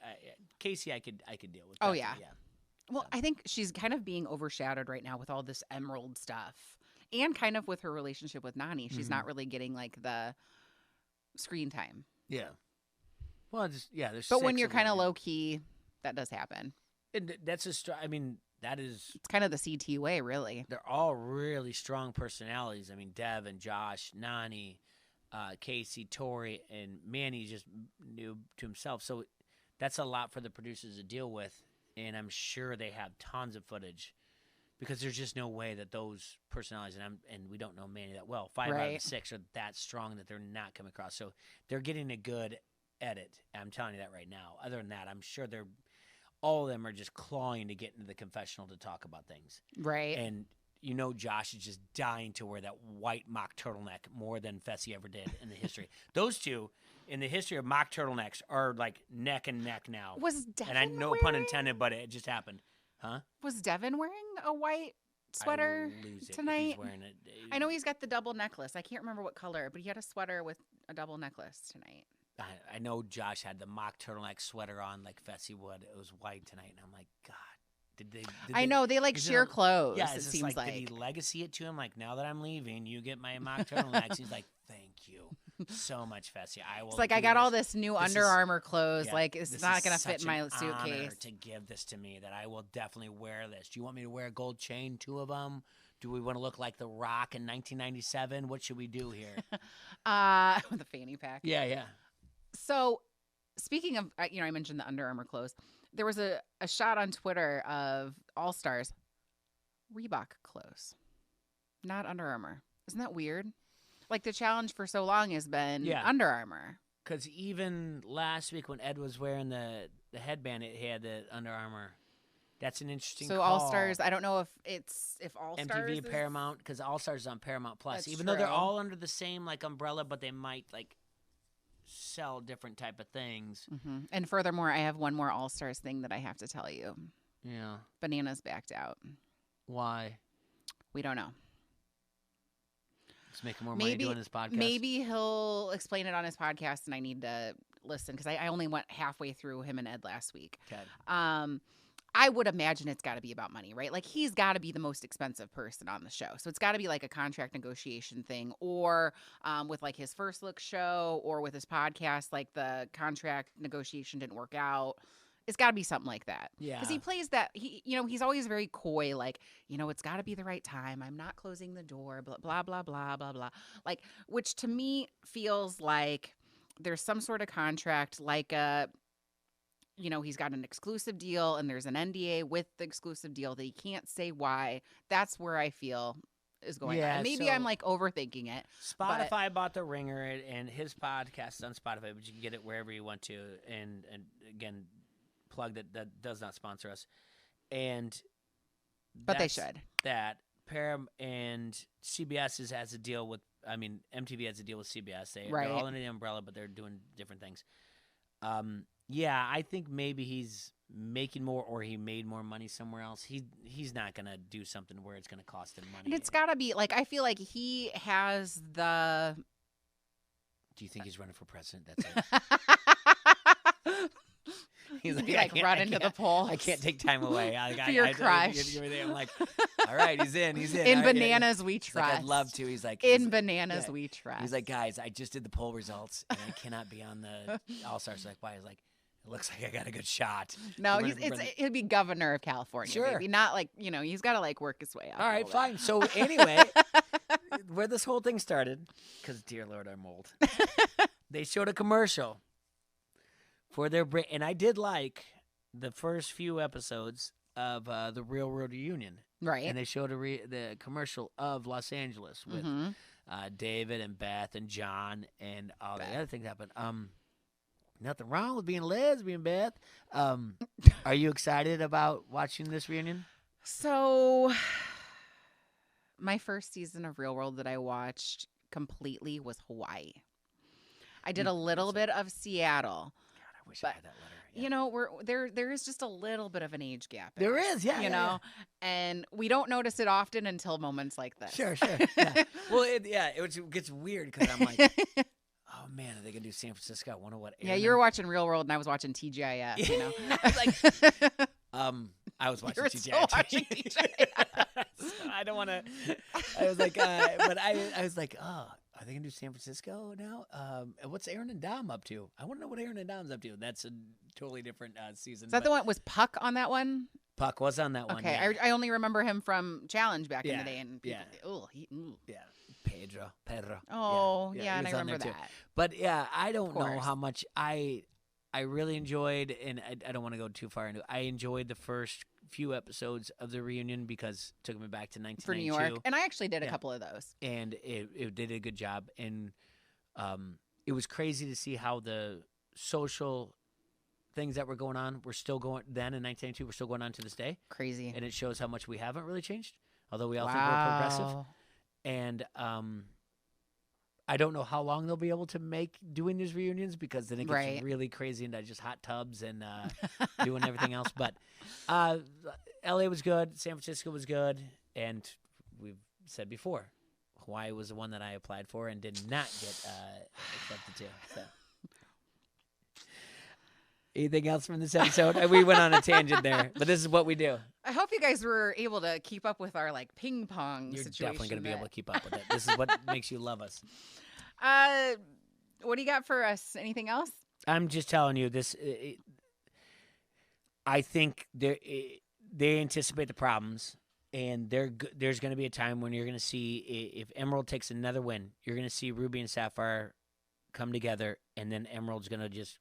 Speaker 2: Casey, I could deal with.
Speaker 1: Oh
Speaker 2: that,
Speaker 1: yeah. Well, I think she's kind of being overshadowed right now with all this Emerald stuff, and kind of with her relationship with Nani. She's not really getting like the screen time.
Speaker 2: Yeah. Well, there's.
Speaker 1: But when you're kind of low key, that does happen.
Speaker 2: And that's that is.
Speaker 1: It's kind of the CT way, really.
Speaker 2: They're all really strong personalities. I mean, Dev and Josh, Nani, Casey, Tori, and Manny's just new to himself. So that's a lot for the producers to deal with. And I'm sure they have tons of footage because there's just no way that those personalities, and we don't know Manny that well, 5 out of 6 are that strong that they're not coming across. So they're getting a good edit. I'm telling you that right now. Other than that, I'm sure all of them are just clawing to get into the confessional to talk about things.
Speaker 1: Right.
Speaker 2: And Josh is just dying to wear that white mock turtleneck more than Fessy ever did in the history. Those two, in the history of mock turtlenecks, are like neck and neck now.
Speaker 1: Was Devin
Speaker 2: and no pun intended, but it just happened. Huh?
Speaker 1: Was Devin wearing a white sweater tonight?
Speaker 2: He's wearing it.
Speaker 1: I know he's got the double necklace. I can't remember what color, but he had a sweater with a double necklace tonight.
Speaker 2: I know Josh had the mock turtleneck sweater on like Fessy would. It was white tonight, and I'm like, God.
Speaker 1: I know they like share clothes.
Speaker 2: Yeah,
Speaker 1: it seems like.
Speaker 2: Did he legacy it to him? Like, now that I'm leaving, you get my mock turtlenecks. He's like, thank you so much, Fessy. I will.
Speaker 1: It's like I got all this new Under Armour clothes. Yeah, like it's not going to fit in my suitcase.
Speaker 2: Honor to give this to me, that I will definitely wear this. Do you want me to wear a gold chain, 2 of them? Do we want to look like The Rock in 1997? What should we do here?
Speaker 1: With a fanny pack.
Speaker 2: Yeah.
Speaker 1: So, speaking of, I mentioned the Under Armour clothes. There was a shot on Twitter of All-Stars Reebok clothes, not Under Armour. Isn't that weird? Like the challenge for so long has been Under Armour.
Speaker 2: Because even last week when Ed was wearing the headband, it had the Under Armour. That's an interesting call.
Speaker 1: All-Stars, I don't know if All-Stars
Speaker 2: MTV, Paramount, because All-Stars is on Paramount Plus.
Speaker 1: That's
Speaker 2: even
Speaker 1: true.
Speaker 2: though they're all under the same like umbrella, but they might like sell different type of things.
Speaker 1: Mm-hmm. And furthermore, I have one more All-Stars thing that I have to tell you.
Speaker 2: Yeah.
Speaker 1: Bananas backed out.
Speaker 2: Why?
Speaker 1: We don't know.
Speaker 2: He's making more money doing this podcast.
Speaker 1: Maybe he'll explain it on his podcast, and I need to listen because I only went halfway through him and Ed last week.
Speaker 2: Okay.
Speaker 1: I would imagine it's got to be about money, right? Like he's got to be the most expensive person on the show. So it's got to be like a contract negotiation thing or with like his First Look show or with his podcast, like the contract negotiation didn't work out. It's got to be something like that.
Speaker 2: Yeah.
Speaker 1: Because he plays that, he's always very coy, like, it's got to be the right time. I'm not closing the door, blah, blah, blah, blah, blah, blah. Like, which to me feels like there's some sort of contract, like he's got an exclusive deal and there's an NDA with the exclusive deal that he can't say why. That's where I feel is going on. Maybe I'm like overthinking it.
Speaker 2: Spotify bought The Ringer and his podcast is on Spotify, but you can get it wherever you want to. And again, plug that does not sponsor us.
Speaker 1: But they should.
Speaker 2: That Param and CBS has a deal with, MTV has a deal with CBS. They're all under the umbrella, but they're doing different things. Yeah, I think maybe he's making more or he made more money somewhere else. He's not going to do something where it's going to cost him money.
Speaker 1: And it's got to be, like, I feel like he has the...
Speaker 2: Do you think he's running for president? That's it. He's
Speaker 1: He'd be like, run into the pool.
Speaker 2: I can't take time away.
Speaker 1: For your crush.
Speaker 2: I'm like, all right, he's in.
Speaker 1: In bananas, we trust.
Speaker 2: Like, I'd love to. He's like,
Speaker 1: in bananas, we trust.
Speaker 2: He's like, guys, I just did the poll results, and I cannot be on the All-Stars. Like, why? He's like, it looks like I got a good shot.
Speaker 1: No, he'll be governor of California.
Speaker 2: Sure.
Speaker 1: Baby. Not like, he's got to like work his way up.
Speaker 2: All right, fine. So anyway, where this whole thing started, because dear Lord, I'm old. They showed a commercial for their and I did like the first few episodes of the Real World Reunion.
Speaker 1: Right.
Speaker 2: And they showed the commercial of Los Angeles with David and Beth and John and all the other things happened. Nothing wrong with being a lesbian, Beth. Are you excited about watching this reunion?
Speaker 1: So, my first season of Real World that I watched completely was Hawaii. I did a little bit of Seattle.
Speaker 2: God, I wish I had that letter.
Speaker 1: Yeah. There is just a little bit of an age gap.
Speaker 2: There is, yeah.
Speaker 1: You and we don't notice it often until moments like this.
Speaker 2: Sure. Yeah. Well, it gets weird because I'm like, oh man, are they gonna do San Francisco? I wonder what.
Speaker 1: Yeah, you were watching Real World, and I was watching TGIF. You know,
Speaker 2: I was watching
Speaker 1: TGIF.
Speaker 2: So I don't want to. I was like, but I was like, oh. Are they going to do San Francisco now? And what's Aaron and Dom up to? I want to know what Aaron and Dom's up to. That's a totally different season.
Speaker 1: Is that the one? Was Puck on that one?
Speaker 2: Puck was on that one.
Speaker 1: Okay,
Speaker 2: yeah.
Speaker 1: I only remember him from Challenge back in the day. And people,
Speaker 2: yeah. Pedro.
Speaker 1: Oh, yeah, and I remember that.
Speaker 2: Too. But yeah, I don't know how much I really enjoyed, and I don't want to go too far into it. I enjoyed the first few episodes of the reunion because it took me back to 1992.
Speaker 1: For New York. And I actually did a couple of those.
Speaker 2: And it did a good job. And it was crazy to see how the social things that were going on were still going then in 1992 were still going on to this day.
Speaker 1: Crazy.
Speaker 2: And it shows how much we haven't really changed, although we all think we're progressive. And I don't know how long they'll be able to make doing these reunions because then it gets really crazy into just hot tubs and doing everything else. But LA was good. San Francisco was good. And we've said before, Hawaii was the one that I applied for and did not get accepted to. So. Anything else from this episode? We went on a tangent there, but this is what we do.
Speaker 1: I hope you guys were able to keep up with our ping pong
Speaker 2: You're
Speaker 1: situation.
Speaker 2: Definitely going to be able to keep up with it. This is what makes you love us.
Speaker 1: What do you got for us? Anything else?
Speaker 2: I'm just telling you this. I think they anticipate the problems, and there's going to be a time when you're going to see if Emerald takes another win, you're going to see Ruby and Sapphire come together, and then Emerald's going to just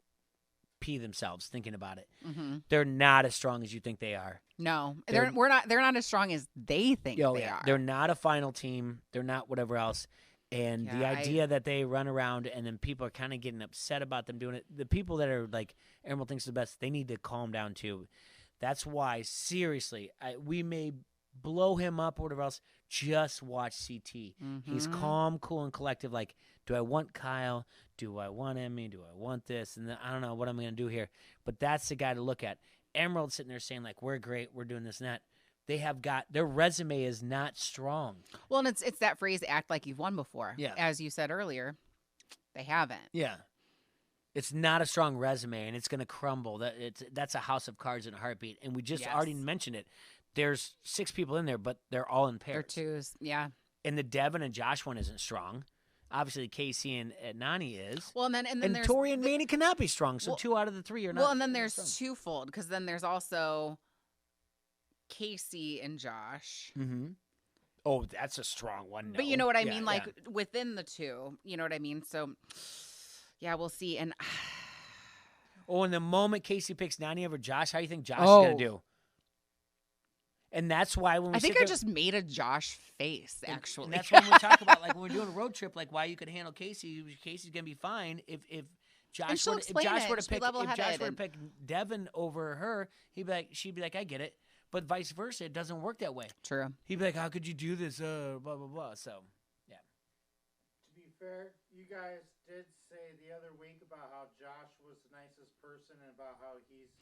Speaker 2: pee themselves thinking about it. Mm-hmm. They're not as strong as you think they are.
Speaker 1: No, they're not as strong as they think they are.
Speaker 2: They're not a final team. They're not whatever else. And the idea that they run around and then people are kind of getting upset about them doing it. The people that are like Emerald thinks the best, they need to calm down too. That's why, seriously, we may blow him up or whatever else. Just watch CT. Mm-hmm. He's calm, cool, and collective. Like, do I want Kyle? Do I want Emmy? Do I want this? And then, I don't know what I'm going to do here. But that's the guy to look at. Emerald sitting there saying, like, we're great, we're doing this and that. They have their resume is not strong.
Speaker 1: Well, and it's that phrase, act like you've won before.
Speaker 2: Yeah.
Speaker 1: As you said earlier, they haven't.
Speaker 2: Yeah. It's not a strong resume, and it's going to crumble. That's a house of cards in a heartbeat. And we just already mentioned it. There's 6 people in there, but they're all in pairs.
Speaker 1: They're twos, yeah.
Speaker 2: And the Devin and Josh one isn't strong. Obviously, Casey and Nani is.
Speaker 1: Well, and then there's
Speaker 2: Tori and Manny cannot be strong. So 2 out of the 3 are not.
Speaker 1: Well, and then there's twofold because then there's also Casey and Josh.
Speaker 2: Mm-hmm. Oh, that's a strong one. No.
Speaker 1: But you know what I mean? Like within the 2, you know what I mean? So, yeah, we'll see. And
Speaker 2: in the moment Casey picks Nani over Josh, how do you think Josh is going to do? And that's why when we
Speaker 1: I think I just made a Josh face, actually.
Speaker 2: And that's when we talk about, like, when we're doing a road trip, like, why you could handle Casey. Casey's going to be fine. If Josh were to pick Devin over her, she'd be like, I get it. But vice versa, it doesn't work that way.
Speaker 1: True.
Speaker 2: He'd be like, how could you do this? Blah, blah, blah. So, yeah.
Speaker 4: To be fair, you guys did say the other week about how Josh was the nicest person and about how he's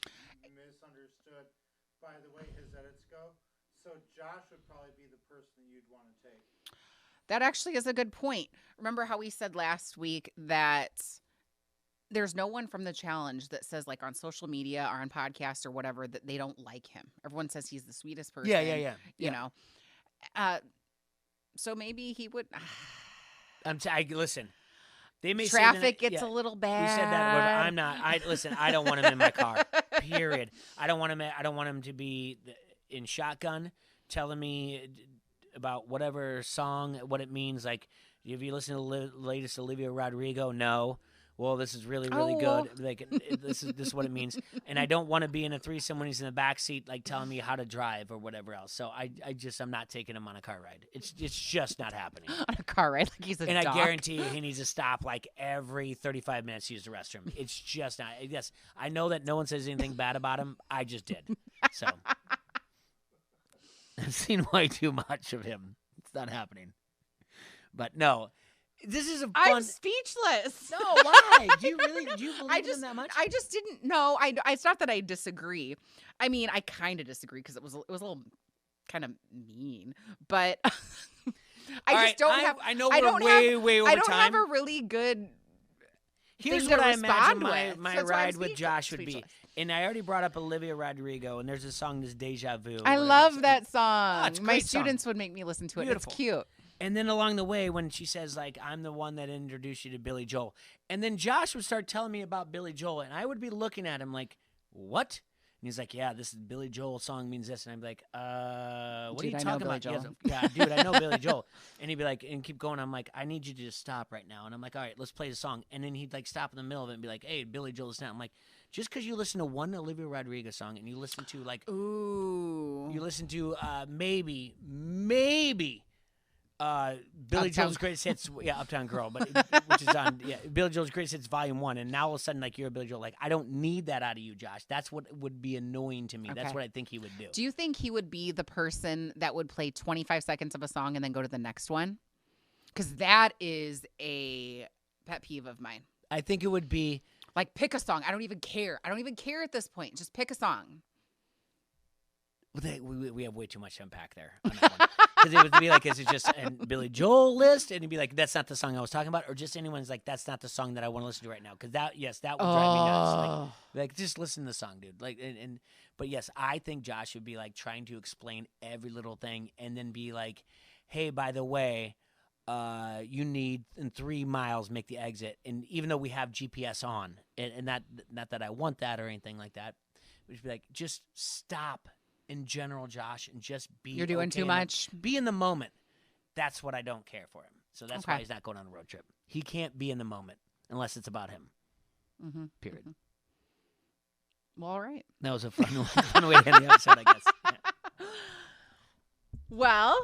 Speaker 4: misunderstood by the way his edits go. So Josh would probably be the person that you'd want to take.
Speaker 1: That actually is a good point. Remember how we said last week that there's no one from the challenge that says, like, on social media or on podcasts or whatever, that they don't like him. Everyone says he's the sweetest person.
Speaker 2: Yeah.
Speaker 1: You know. So maybe he would.
Speaker 2: Listen. They may
Speaker 1: Traffic gets a little bad.
Speaker 2: You said that. But I'm not. Listen. I don't want him in my car. Period. I don't want him to be in shotgun telling me about whatever song, what it means. Like, if you listen to the latest Olivia Rodrigo, no. Well, this is really, really good. Like, this is what it means. And I don't want to be in a threesome when he's in the back seat, like telling me how to drive or whatever else. So I'm not taking him on a car ride. It's just not happening.
Speaker 1: On a car ride, like he's a
Speaker 2: and
Speaker 1: dog.
Speaker 2: I guarantee you, he needs to stop like every 35 minutes to use the restroom. It's just not. Yes, I know that no one says anything bad about him. I just did. So I've seen way too much of him. It's not happening. But no. This is a fun...
Speaker 1: I'm speechless.
Speaker 2: No, why? Do you believe him that much?
Speaker 1: I just didn't know. It's not that I disagree. I mean, I kind of disagree because it was a little kind of mean, but I don't have a really good.
Speaker 2: Here's what I imagine my ride with Josh would be. And I already brought up Olivia Rodrigo, and there's a song, this Deja Vu.
Speaker 1: I love that song.
Speaker 2: It's a
Speaker 1: my
Speaker 2: great
Speaker 1: students
Speaker 2: song.
Speaker 1: Would make me listen to it.
Speaker 2: Beautiful.
Speaker 1: It's cute.
Speaker 2: And then along the way, when she says, like, I'm the one that introduced you to Billy Joel. And then Josh would start telling me about Billy Joel. And I would be looking at him like, what? And he's like, yeah, this is Billy Joel song means this. And I'm like, what are you talking about? Yeah, dude, I know Billy Joel. And he'd be like, and keep going. I'm like, I need you to just stop right now. And I'm like, all right, let's play the song. And then he'd like stop in the middle of it and be like, hey, Billy Joel, listen out. I'm like, just because you listen to one Olivia Rodrigo song and you listen to like, you listen to maybe Billy Joel's Greatest Hits, Uptown Girl, but which is on, Billy Joel's Greatest Hits Volume 1, and now all of a sudden, like, you're a Billy Joel. Like, I don't need that out of you, Josh. That's what would be annoying to me. Okay. That's what I think he would do.
Speaker 1: Do you think he would be the person that would play 25 seconds of a song and then go to the next one? Because that is a pet peeve of mine.
Speaker 2: I think it would be...
Speaker 1: Like, pick a song. I don't even care. I don't even care at this point. Just pick a song.
Speaker 2: We have way too much to unpack there on that one. Because it would be like, is it just a Billy Joel list? And he'd be like, that's not the song I was talking about. Or just anyone's like, that's not the song that I want to listen to right now. Because that would drive me nuts. Like, just listen to the song, dude. Like, but yes, I think Josh would be like trying to explain every little thing and then be like, hey, by the way, you need in 3 miles make the exit. And even though we have GPS on, and not that I want that or anything like that, but just be like, just stop. In general, Josh, and just be.
Speaker 1: You're doing too much.
Speaker 2: Be in the moment. That's what I don't care for him. So that's why he's not going on a road trip. He can't be in the moment unless it's about him. Mm-hmm. Period.
Speaker 1: Mm-hmm. Well, all right.
Speaker 2: That was a fun way to end the episode, I guess. Yeah.
Speaker 1: Well,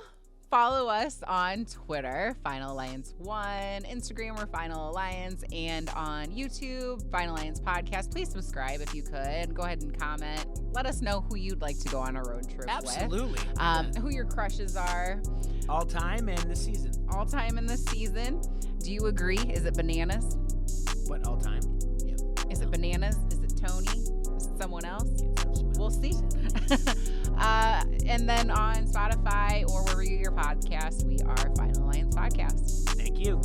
Speaker 1: follow us on Twitter, Final Alliance 1, Instagram, we're Final Alliance, and on YouTube, Final Alliance Podcast. Please subscribe if you could. Go ahead and comment. Let us know who you'd like to go on a road trip
Speaker 2: Absolutely.
Speaker 1: with. Who your crushes are.
Speaker 2: All time and the season.
Speaker 1: All time in the season. Do you agree? Is it bananas?
Speaker 2: What, all time? Yep.
Speaker 1: Is it bananas? Is it Tony? Is it someone else? We'll see. And then on Spotify or wherever you get your podcasts, we are Final Alliance Podcast.
Speaker 2: Thank you.